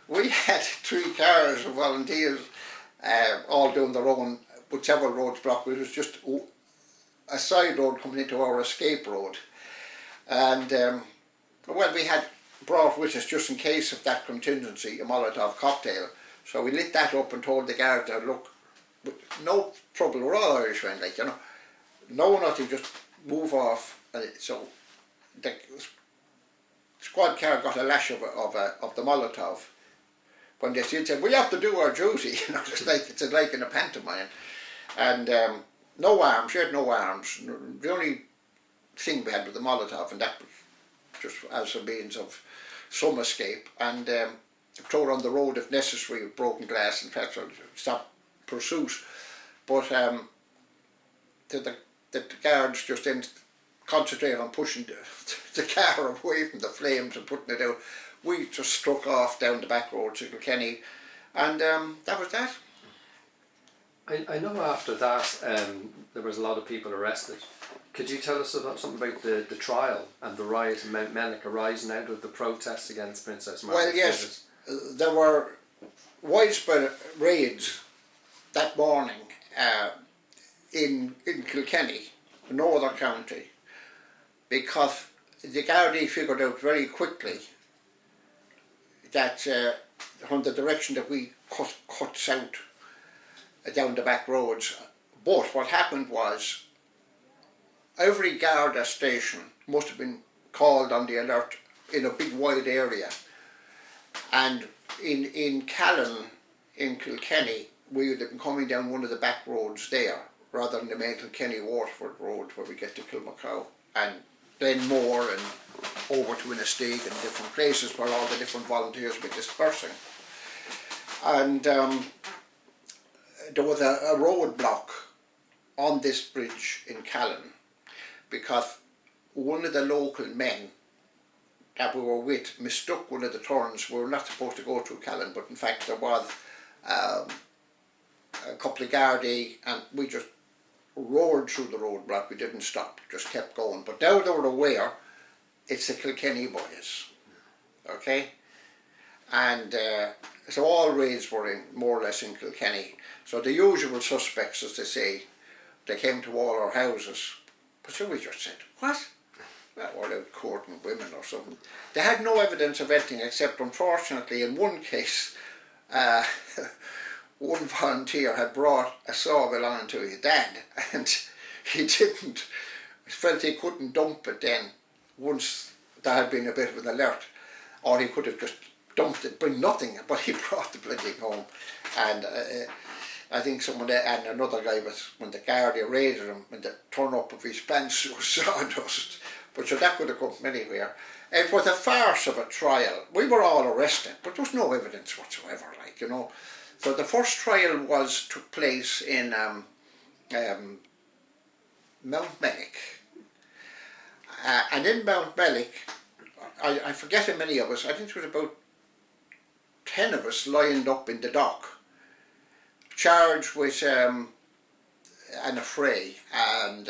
We had 3 cars of volunteers, all doing their own, with several roads blocked. It was just a side road coming into our escape road. And well, we had brought with us, just in case of that contingency, a Molotov cocktail. So we lit that up and told the guard, look, no trouble, we're all Irishmen, like, you know, no nothing, just move off. And so the squad car got a lash of the Molotov. When they said, we have to do our duty, you know, it's like in a pantomime. And no arms, she had no arms. The only thing we had was the Molotov, and that was just as a means of some escape. And throw it on the road if necessary with broken glass and petrol to stop pursuit. But the guards just then concentrated on pushing the car away from the flames and putting it out. We just struck off down the back road to Kilkenny, and that was that. I know after that there was a lot of people arrested. Could you tell us something about the trial and the riot in Mount Mellick arising out of the protests against Princess Margaret? Well, yes, there were widespread raids that morning in Kilkenny, Northern County, because the Gardaí figured out very quickly that from the direction that we cut south down the back roads. But what happened was every Garda station must have been called on the alert in a big wide area, and in Callan in Kilkenny we would have been coming down one of the back roads there rather than the main Kilkenny Waterford road where we get to Kilmacow and Glenmore and over to Inistake and different places where all the different volunteers were dispersing. And there was a roadblock on this bridge in Callan because one of the local men that we were with mistook one of the turns. We were not supposed to go through Callan, but in fact there was a couple of Gardaí, and we just roared through the roadblock. We didn't stop, just kept going. But now they were aware it's the Kilkenny boys, okay? And so all raids were in, more or less in Kilkenny. So the usual suspects, as they say, they came to all our houses. But so we just said, what? Well, we're out courting women or something. They had no evidence of anything, except unfortunately in one case, one volunteer had brought a saw belonging to his dad, and he felt he couldn't dump it then once there had been a bit of an alert, or he could have just dumped it, bring nothing, but he brought the bloody thing home. And I think someone and another guy was, when the Gardaí raided him, when the turn up of his pants was sawdust. But so that could have come from anywhere. It was a farce of a trial. We were all arrested, but there was no evidence whatsoever, like, you know. So the first trial took place in Mount Mellick. And in Mount Mellick, I forget how many of us, I think there was about 10 of us lined up in the dock, charged with an affray, and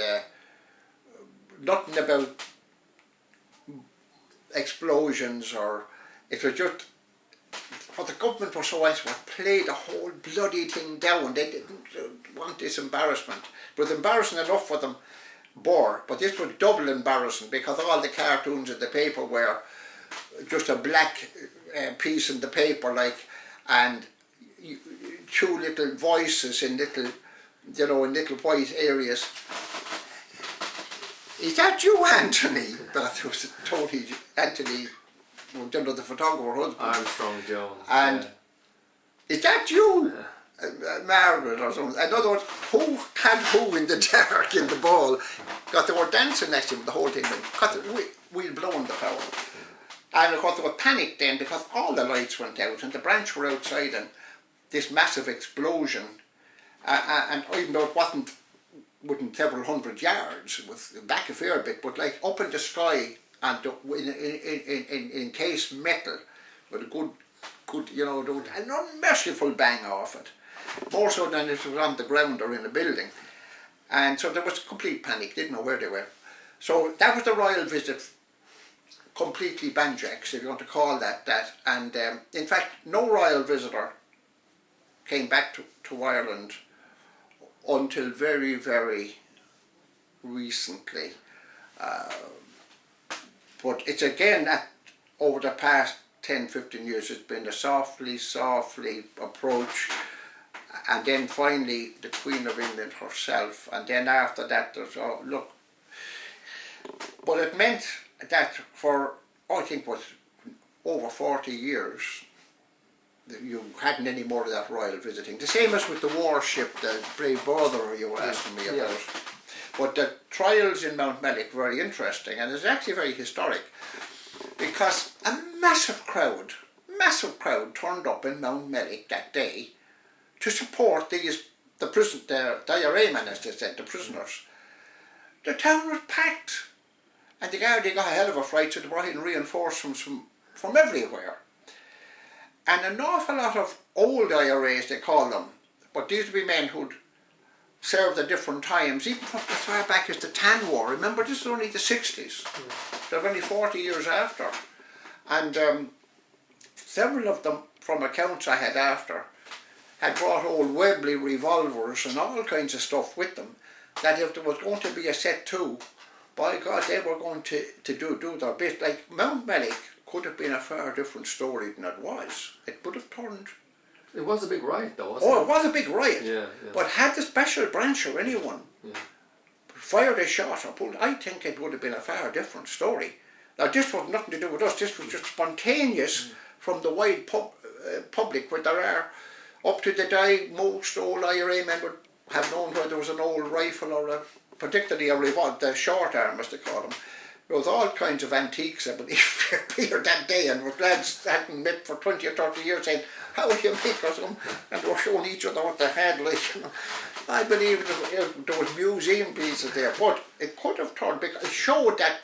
nothing about explosions, or it was just what the government was so nice was play the whole bloody thing down. They didn't want this embarrassment. It was embarrassing enough for them, but this was double embarrassing, because all the cartoons in the paper were just a black piece in the paper, like, and two little voices in little, you know, in little white areas. Is that you, Anthony? But it was totally Anthony, you know, the photographer husband. Armstrong Jones. And is that you, Margaret, or something? In other words, who had who in the dark in the ball? Because they were dancing next to him the whole thing, because we'd blown the power. And of course they were panicked then, because all the lights went out and the branch were outside, and this massive explosion, and even though it wasn't within several hundred yards, it was back a fair bit, but like up in the sky and in case metal, with a good, you know, an unmerciful bang off it, more so than if it was on the ground or in a building. And so there was complete panic, didn't know where they were. So that was the royal visit, completely banjax, if you want to call that. And in fact, no royal visitor came back to Ireland until very, very recently. But it's again that over the past 10-15 years it's been a softly approach, and then finally the Queen of England herself, and then after that there's, oh look. But it meant that for, I think, was over 40 years you hadn't any more of that royal visiting. The same as with the warship, the Brave Border you were asking me about. Yeah. But the trials in Mount Mellick were very interesting, and it's actually very historic, because a massive crowd turned up in Mount Mellick that day to support the IRA-men, as they said, the prisoners. The town was packed, and the Gardaí got a hell of a fright, so they brought in reinforcements from everywhere. And an awful lot of old IRAs, they call them, but these would be men who'd served at different times, even from as far back as the Tan War. Remember, this is only the 60s. They're only 40 years after. And several of them, from accounts I had after, had brought old Webley revolvers and all kinds of stuff with them, that if there was going to be a set to, by God, they were going to do their bit. Like Mount Mellick could have been a far different story than it was. It would have turned. It was a big riot though, wasn't it? Oh, it was a big riot. Yeah. But had the special branch or anyone fired a shot or pulled, I think it would have been a far different story. Now this was nothing to do with us, this was just spontaneous from the wide public, where there are, up to the day, most old IRA men would have known where there was an old rifle or particularly a revolver, the short arm as they call them. There was all kinds of antiques, I believe, appeared that day, and we're glad hadn't met for 20 or 30 years saying, how will you make us some? And they were showing each other what they had, like, you know. I believe there was museum pieces there, but it could have turned, because it showed that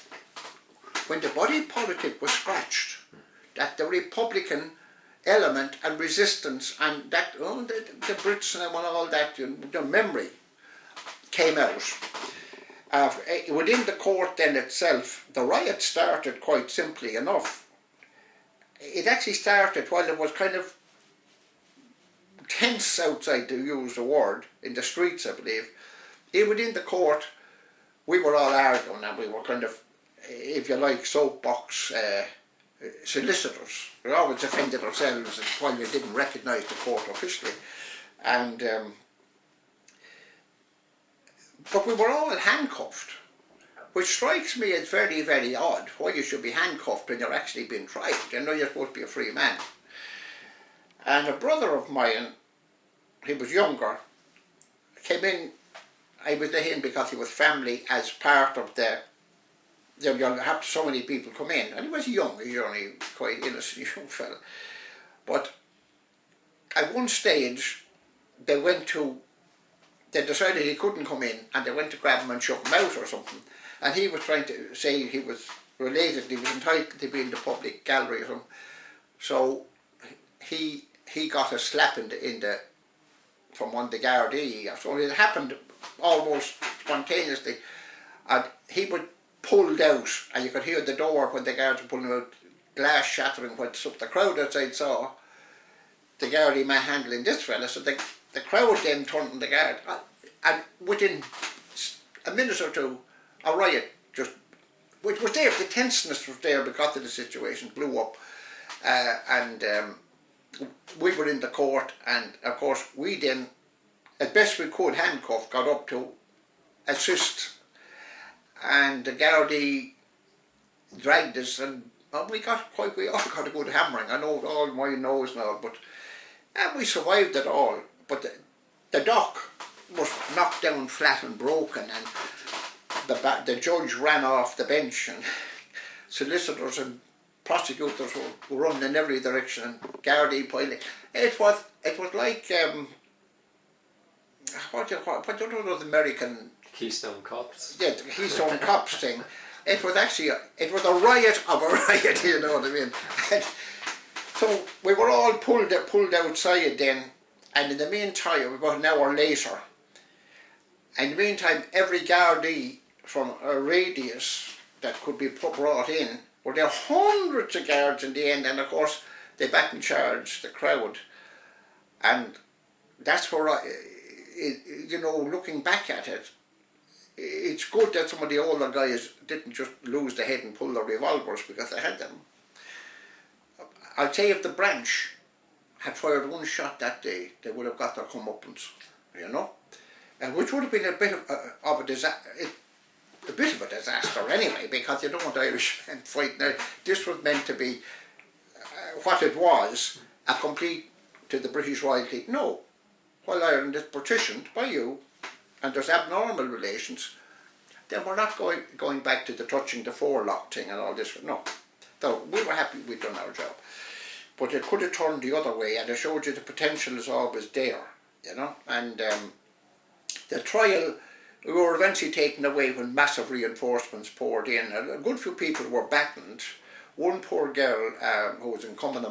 when the body politic was scratched, that the Republican element and resistance and that the Brits and all that, the memory came out. Within the court then itself, the riot started quite simply enough. It actually started while it was kind of tense outside, to use the word, in the streets, I believe. Within the court, we were all arguing, and we were kind of, if you like, soapbox solicitors. We always defended ourselves while you didn't recognise the court officially. And but we were all handcuffed, which strikes me as very, very odd, why you should be handcuffed when you're actually being tried. You know you're supposed to be a free man. And a brother of mine, he was younger, came in. I was to him because he was family as part of the, you have so many people come in, and he was young, he was only quite innocent young fella. But at one stage they decided he couldn't come in, and they went to grab him and shove him out or something, and he was trying to say he was related, he was entitled to be in the public gallery or something. So he got a slap in the from one of the Gardaí. So it happened almost spontaneously, and he was pulled out, and you could hear the door when the guards were pulling him out, glass shattering. When the crowd outside saw the Gardaí man handling this fella, so the crowd then turned on the guard, and within a minute or two a riot just, which was there, the tenseness was there because of the situation, blew up, and we were in the court, and of course we then, as best we could, handcuffed, got up to assist, and the Gardaí dragged us, and we all got a good hammering. I know all my nose and all, but we survived it all. But the dock was knocked down flat and broken, and the judge ran off the bench, and solicitors and prosecutors were running in every direction, and Gardaí piling. It was like what do you know, those American Keystone Cops? Yeah, the Keystone Cops thing. It was actually it was a riot of a riot, you know what I mean. And so we were all pulled outside then, and in the meantime, about an hour later, in the meantime, every Gardaí from a radius that could be brought in, were there hundreds of guards in the end, and of course they back and charged the crowd. And that's where you know, looking back at it, it's good that some of the older guys didn't just lose their head and pull their revolvers, because they had them. I'll tell you, if the branch had fired one shot that day, they would have got their comeuppance, you know, and which would have been a bit of a disaster. A bit of a disaster anyway, because you don't want Irishmen fighting out. This was meant to be what it was, a complete to the British royalty. No, while Ireland is partitioned by you, and there's abnormal relations, then we're not going back to the touching the forelock thing and all this. No, so we were happy we'd done our job, but it could have turned the other way, and it showed you the potential is always there, you know. And the trial, we were eventually taken away when massive reinforcements poured in. A good few people were battened. One poor girl who was in Common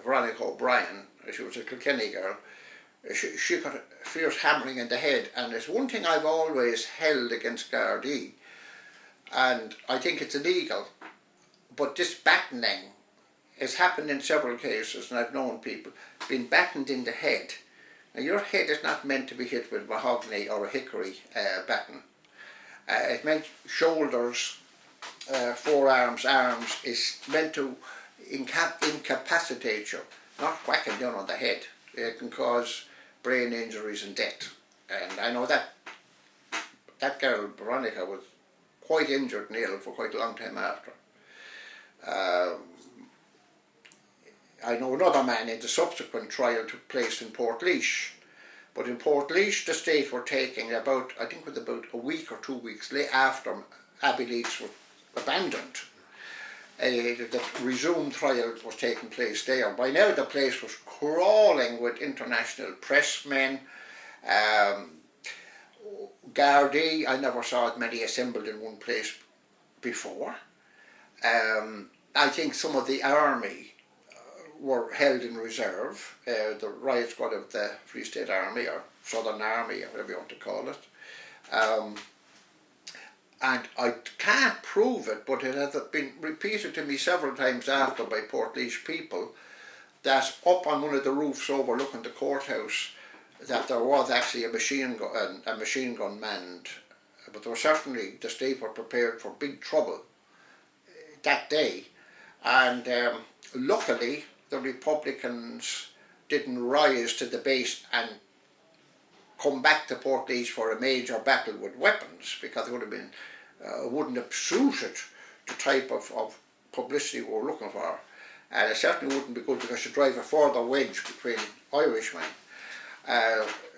Veronica O'Brien, she was a Kilkenny girl, she got a fierce hammering in the head, and it's one thing I've always held against Gardaí, and I think it's illegal, but this battening has happened in several cases, and I've known people being battened in the head. Now, your head is not meant to be hit with mahogany or a hickory batten. It meant shoulders, forearms, arms, is meant to incapacitate you, not whacking down on the head. It can cause brain injuries and death. And I know that girl, Veronica, was quite injured and ill for quite a long time after. I know another man in the subsequent trial took place in Portlaoise, but in Portlaoise the state were taking about, I think it was about a week or 2 weeks after Abbeyleix was abandoned. The resumed trial was taking place there. By now the place was crawling with international pressmen, Gardaí. I never saw as many assembled in one place before. I think some of the army were held in reserve. The Riot squad of the Free State Army, or Southern Army, or whatever you want to call it. And I can't prove it, but it has been repeated to me several times after by Portlaoise people, that up on one of the roofs overlooking the courthouse, that there was actually a machine gun manned. But there was certainly, the state were prepared for big trouble that day. And luckily, the Republicans didn't rise to the base and come back to Portlaoise for a major battle with weapons, because it would have been, wouldn't have suited the type of publicity we were looking for. And it certainly wouldn't be good, because you drive a further wedge between Irishmen.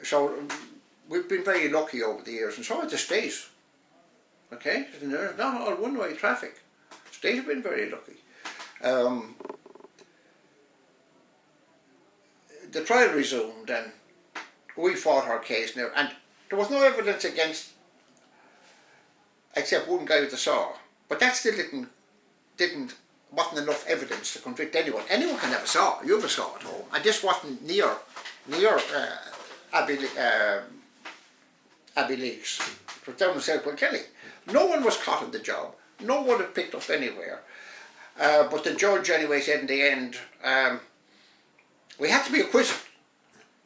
So we've been very lucky over the years, and so has the state. Okay, there's not all one-way traffic. The state have been very lucky. The trial resumed, and we fought our case now, and there was no evidence against, except one guy with a saw. But that still wasn't enough evidence to convict anyone. Anyone can have a saw. You have a saw at home, and this wasn't near Abbeyleix. It was down in South Kilkenny. No one was caught in the job. No one had picked up anywhere. But the judge anyway said in the end, we had to be acquitted.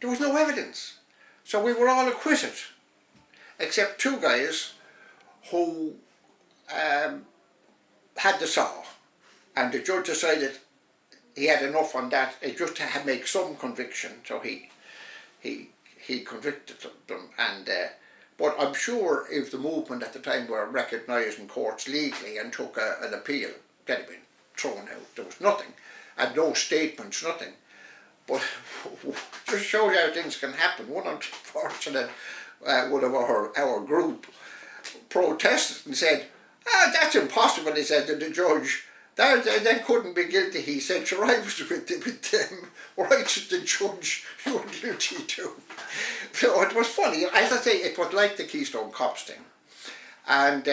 There was no evidence. So we were all acquitted, except two guys who had the saw. And the judge decided he had enough on that, just to make some conviction, so he convicted them. And but I'm sure if the movement at the time were recognised in courts legally and took an appeal, they'd have been thrown out. There was nothing, and no statements, nothing. But just shows how things can happen. One unfortunate one of our group protested and said, that's impossible, he said to the judge. They couldn't be guilty, he said. Sure, I was with them. Right, the judge, you were guilty too. So it was funny. As I say, it was like the Keystone Cops thing. And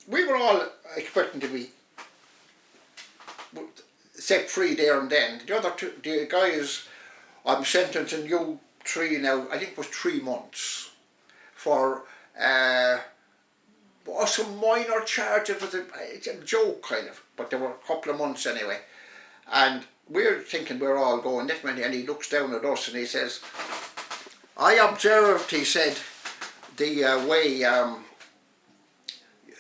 we were all expecting to be set free there and then. The other two, the guys, I'm sentencing you three now, I think it was 3 months, for some minor charges. It's a joke kind of, but there were a couple of months anyway. And we're thinking we're all going this many, and he looks down at us and he says, I observed, he said, the way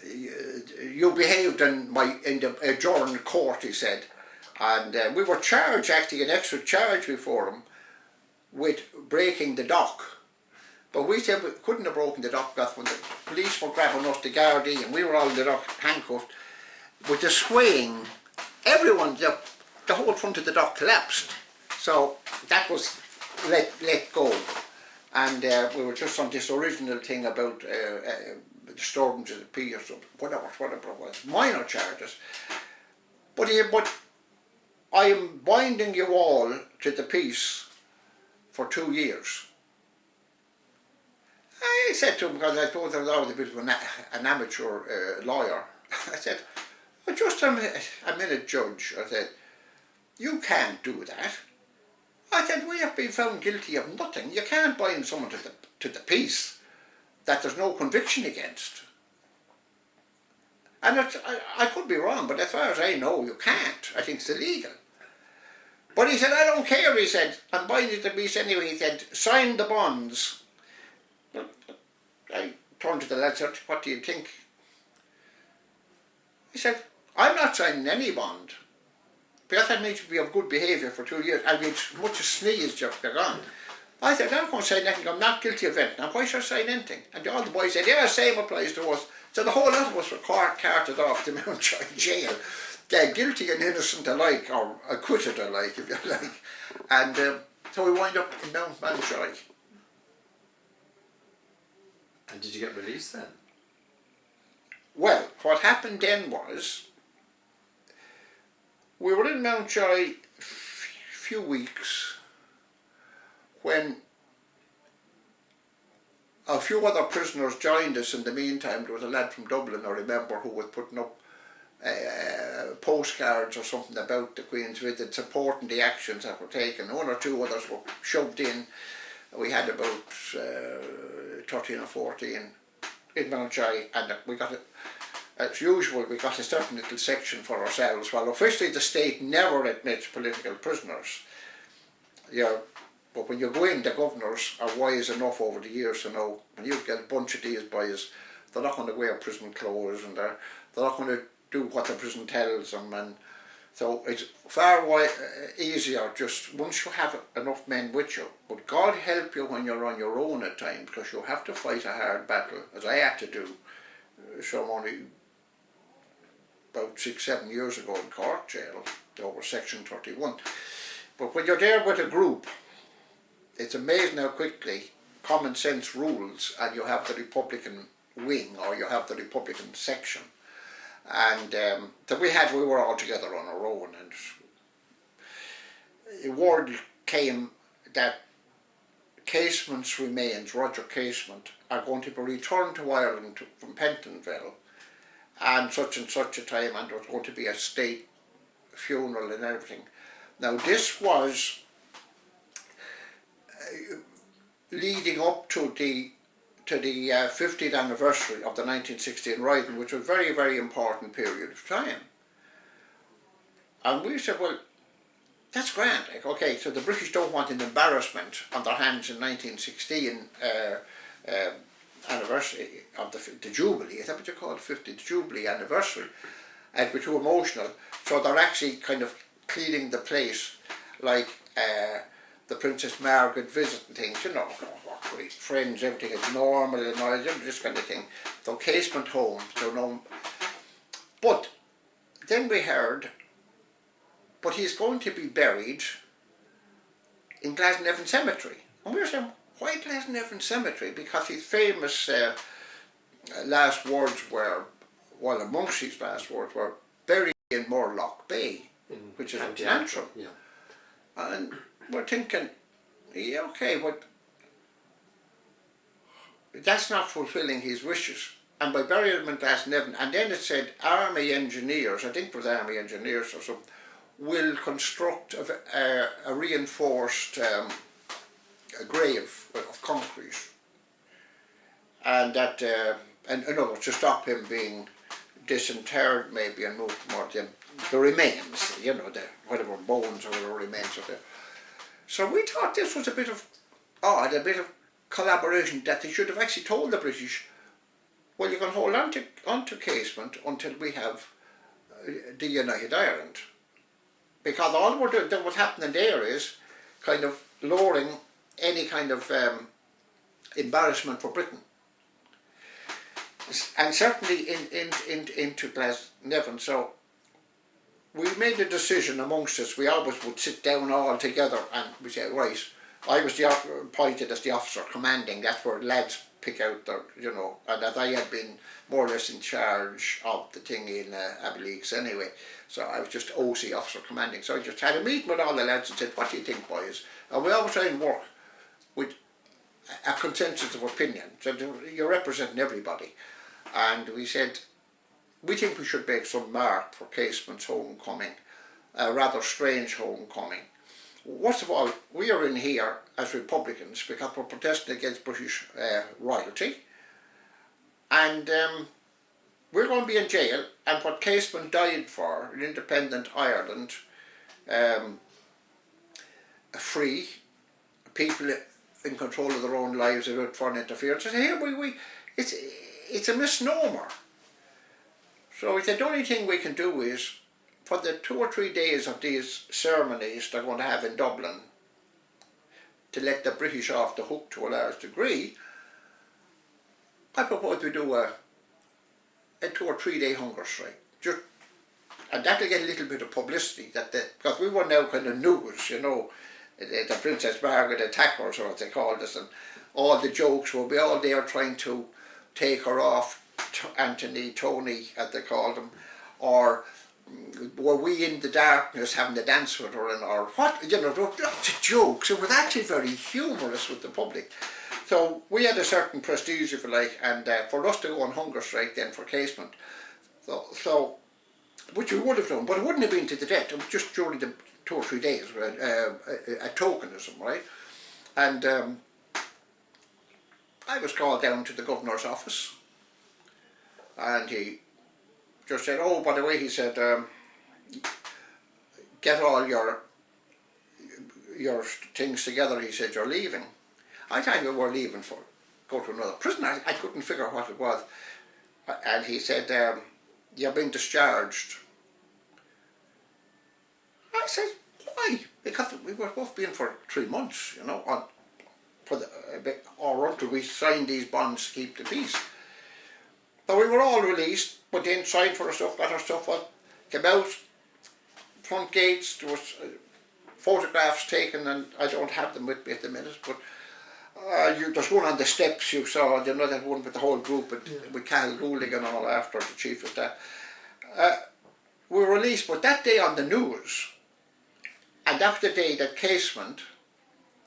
you behaved in the adjourned court, he said. And we were charged, actually an extra charge before him, with breaking the dock. But we said we couldn't have broken the dock, because when the police were grabbing us, the Gardaí, and we were all in the dock handcuffed, with the swaying, everyone, the whole front of the dock collapsed. So that was let go. And we were just on this original thing about disturbance of the peace, or whatever it was, minor charges. But I am binding you all to the peace for 2 years. I said to him, because I thought I was always a bit of an amateur lawyer, I said, well, just a minute, Judge. I said, you can't do that. I said, we have been found guilty of nothing. You can't bind someone to the peace that there's no conviction against. And I could be wrong, but as far as I know, you can't. I think it's illegal. But he said, I don't care, he said, I'm binding the peace anyway. He said, sign the bonds. I turned to the lad and said, what do you think? He said, I'm not signing any bond, because that means you be of good behaviour for 2 years. I'll be as much as sneezed you're gone. I said, I'm not going to sign anything, I'm not guilty of anything. Now why should I sign anything? And all the boys said, yeah, same applies to us. So the whole lot of us were carted off to Mountjoy jail. Guilty and innocent alike, or acquitted alike, if you like. And so we wind up in Mountjoy. And did you get released then? Well, what happened then was, we were in Mountjoy a few weeks when a few other prisoners joined us in the meantime. There was a lad from Dublin, I remember, who was putting up postcards or something about the Queen's visit, supporting the actions that were taken. One or two others were shoved in. We had about 13 or 14 in Mountjoy, and we got, as usual, we got a certain little section for ourselves. Well, officially the state never admits political prisoners. But when you go in, the governors are wise enough over the years to know when you get a bunch of these boys, they're not going to wear prison clothes, and they're not going to do what the prison tells them, and so it's far easier just once you have enough men with you. But God help you when you're on your own at times, because you have to fight a hard battle, as I had to do some only about 6-7 years ago in Cork jail over Section 31. But when you're there with a group, it's amazing how quickly common sense rules, and you have the Republican wing or you have the Republican section. And that we were all together on our own, and word came that Casement's remains, Roger Casement, are going to be returned to Ireland from Pentonville, and such a time, and there was going to be a state funeral and everything. Now this was leading up to the 50th anniversary of the 1916 Rising, which was a very, very important period of time. And we said, well, that's grand. Like, okay, so the British don't want an embarrassment on their hands in 1916 anniversary of the Jubilee. Is that what you call it? 50th Jubilee anniversary. And we're too emotional. So they're actually kind of cleaning the place, like the Princess Margaret visit and things, you know, great friends, everything is normal and all, this kind of thing. So Casement home, so no. But then we heard, but he's going to be buried in Glasnevin Cemetery. And we were saying, why Glasnevin Cemetery? Because his famous last words were, well, amongst his last words were, buried in Morlock Bay, which is in Antrim. Yeah. And we're thinking, yeah, okay, but that's not fulfilling his wishes. And by burying him in Glasnevin, and then it said Army engineers, I think it was Army engineers or something, will construct a reinforced grave of concrete, and that, and in other words, to stop him being disinterred maybe and moved more to the remains, you know, the whatever bones or whatever remains of it. So we thought this was a bit of odd, a bit of collaboration, that they should have actually told the British, well, you can hold on to Casement until we have the United Ireland. Because all we're doing, what's happening there is kind of lowering any kind of embarrassment for Britain. And certainly into Glasnevin. So we made a decision amongst us. We always would sit down all together and we say, right, I was appointed as the officer commanding. That's where lads pick out their, you know, and that I had been more or less in charge of the thing in Abbeyleix anyway. So I was just OC, officer commanding. So I just had a meeting with all the lads and said, what do you think, boys? And we always try and work with a consensus of opinion. So you're representing everybody. And we said, we think we should make some mark for Casement's homecoming, a rather strange homecoming. First of all, we are in here as Republicans because we're protesting against British royalty, and we're going to be in jail, and what Casement died for, an independent Ireland, free, people in control of their own lives without foreign interference. And here it's a misnomer. So we said the only thing we can do is, for the 2 or 3 days of these ceremonies they're going to have in Dublin, to let the British off the hook to a large degree, I propose we do a 2 or 3 day hunger strike. And that'll get a little bit of publicity, because we were now kind of news, you know, the Princess Margaret attackers, or what they called us, and all the jokes will be all there trying to take her off, Tony, as they called him, or were we in the darkness having the dance with her, and or what, you know, there were lots of jokes. It was actually very humorous with the public. So we had a certain prestige, if you like, and for us to go on hunger strike then for Casement. So which we would have done, but it wouldn't have been to the death. It was just during the 2 or 3 days, a tokenism, right? And I was called down to the governor's office, and he just said, "Oh, by the way," he said, "get all your things together." He said, "You're leaving." I thought we were leaving for go to another prison. I couldn't figure out what it was, and he said, "You're being discharged." I said, "Why?" Because we were both being for 3 months, you know, or until we signed these bonds to keep the peace. So we were all released, went in, signed for our stuff, got our stuff up, came out, front gates, there was photographs taken, and I don't have them with me at the minute, but there's one on the steps you saw, you know, that one with the whole group, with Cahill Goulding and all after, the chief of staff. We were released, but that day on the news, and that was the day that Casement,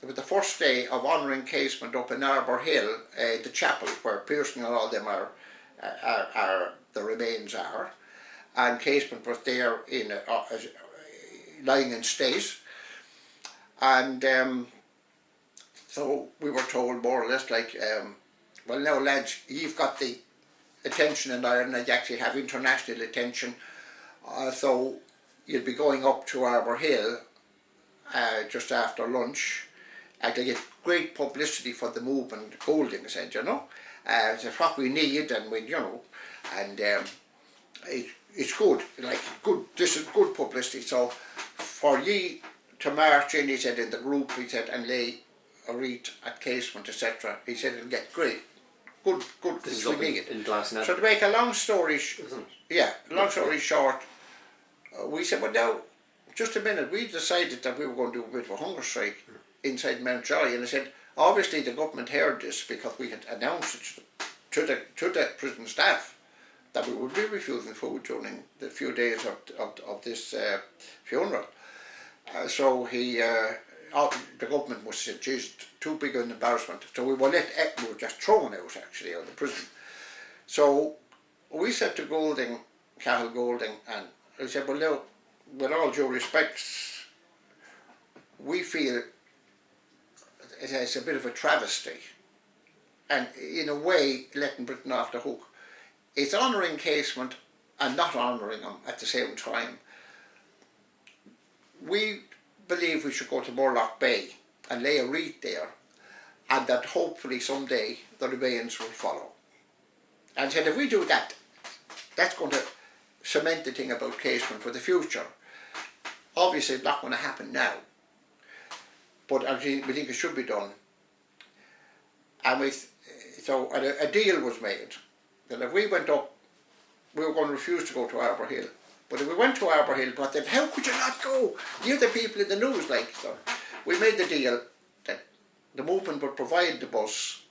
it was the first day of honouring Casement up in Arbour Hill, the chapel where Pearson and all them are the remains are, and Casement was there in lying in state, and so we were told more or less like, well now lads, you've got the attention in Ireland, you actually have international attention, so you'll be going up to Arbour Hill just after lunch, and to get great publicity for the movement. Goulding said, you know, it's what we need, and we, you know, and it's good, like good. This is good publicity. So for ye to march in, he said, in the group, he said, and lay a wreath at Casement, etc. He said it'll get great, good. This is up in Glasgow. So to make a long story, long story short, we said, well now, just a minute, we decided that we were going to do a bit of a hunger strike inside Mountjoy, and I said, obviously the government heard this because we had announced it to the prison staff that we would be refusing food during the few days of this funeral. So the government must have said, geez, too big an embarrassment. So we were just thrown out actually of the prison. So we said to Goulding, Cahill Goulding, and I said, well now, with all due respects, we feel it's a bit of a travesty, and in a way letting Britain off the hook. It's honouring Casement and not honouring them at the same time. We believe we should go to Morlock Bay and lay a wreath there, and that hopefully someday the remains will follow. And said if we do that, that's going to cement the thing about Casement for the future. Obviously it's not going to happen now, but we think it should be done. And so a deal was made that if we went up, we were going to refuse to go to Arbour Hill. But if we went to Arbour Hill, but then how could you not go? You're the people in the news, like. So we made the deal that the movement would provide the bus.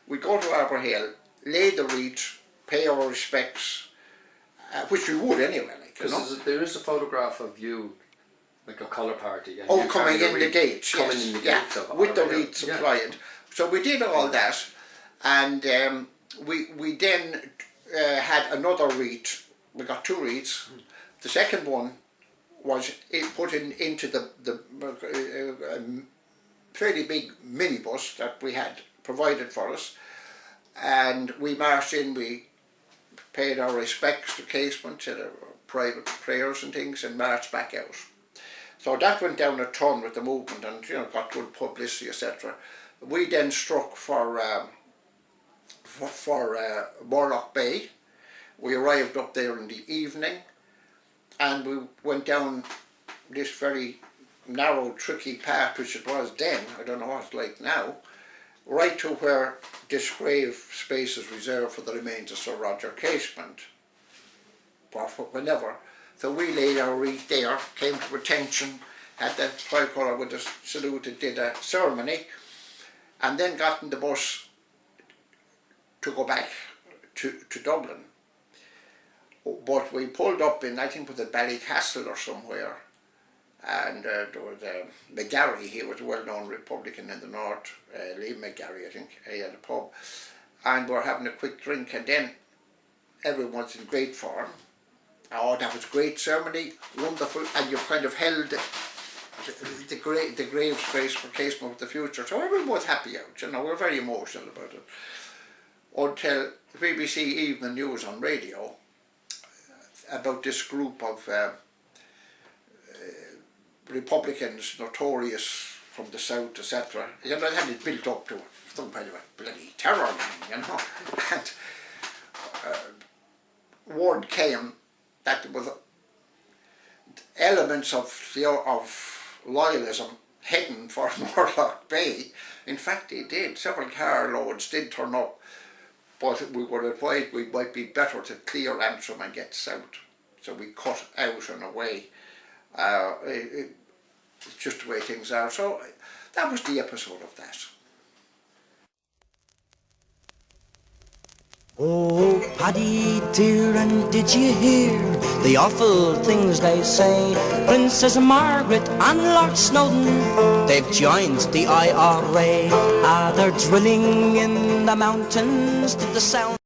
We'd go to Arbour Hill, lay the wreath, pay our respects, which we would anyway, like, you know. There is a photograph of you, like a colour party. Oh, coming in the gates, coming in the gates of with the Arbour Hill. wreath supplied. So we did all that, and we then had another wreath. We got 2 wreaths. The second one was put into the fairly big minibus that we had provided for us, and we marched in. We paid our respects to Casement, said our private prayers and things, and marched back out. So that went down a ton with the movement, and you know, got good publicity, etc. We then struck for Morlock Bay. We arrived up there in the evening, and we went down this very narrow, tricky path, which it was then, I don't know what it's like now, right to where this grave space is reserved for the remains of Sir Roger Casement, or whenever. So we laid our wreath there, came to attention, had that tricolour with us saluted, did a ceremony, and then got in the bus to go back to Dublin. But we pulled up in, I think it was at Abbeyleix Castle or somewhere, and there was McGarry. He was a well-known Republican in the north, Liam McGarry, I think. He had a pub, and we were having a quick drink, and then everyone's in great form. know, that was a great ceremony, wonderful, and you kind of held the grave space for Casement of the future. So everyone was happy out, you know, we're very emotional about it. Until BBC Evening News on radio about this group of Republicans, notorious from the south, etc. You know, they had it built up to some kind of a bloody terror gang, you know. And word came that there was elements of loyalism hidden for Morlock Bay. In fact, they did. Several carloads did turn up, but we were advised we might be better to clear Antrim and get south. So we cut out and away. It's just the way things are. So that was the episode of that. Oh, Paddy dear, and did you hear the awful things they say? Princess Margaret and Lord Snowden, they've joined the IRA. Ah, they're drilling in the mountains to the sound.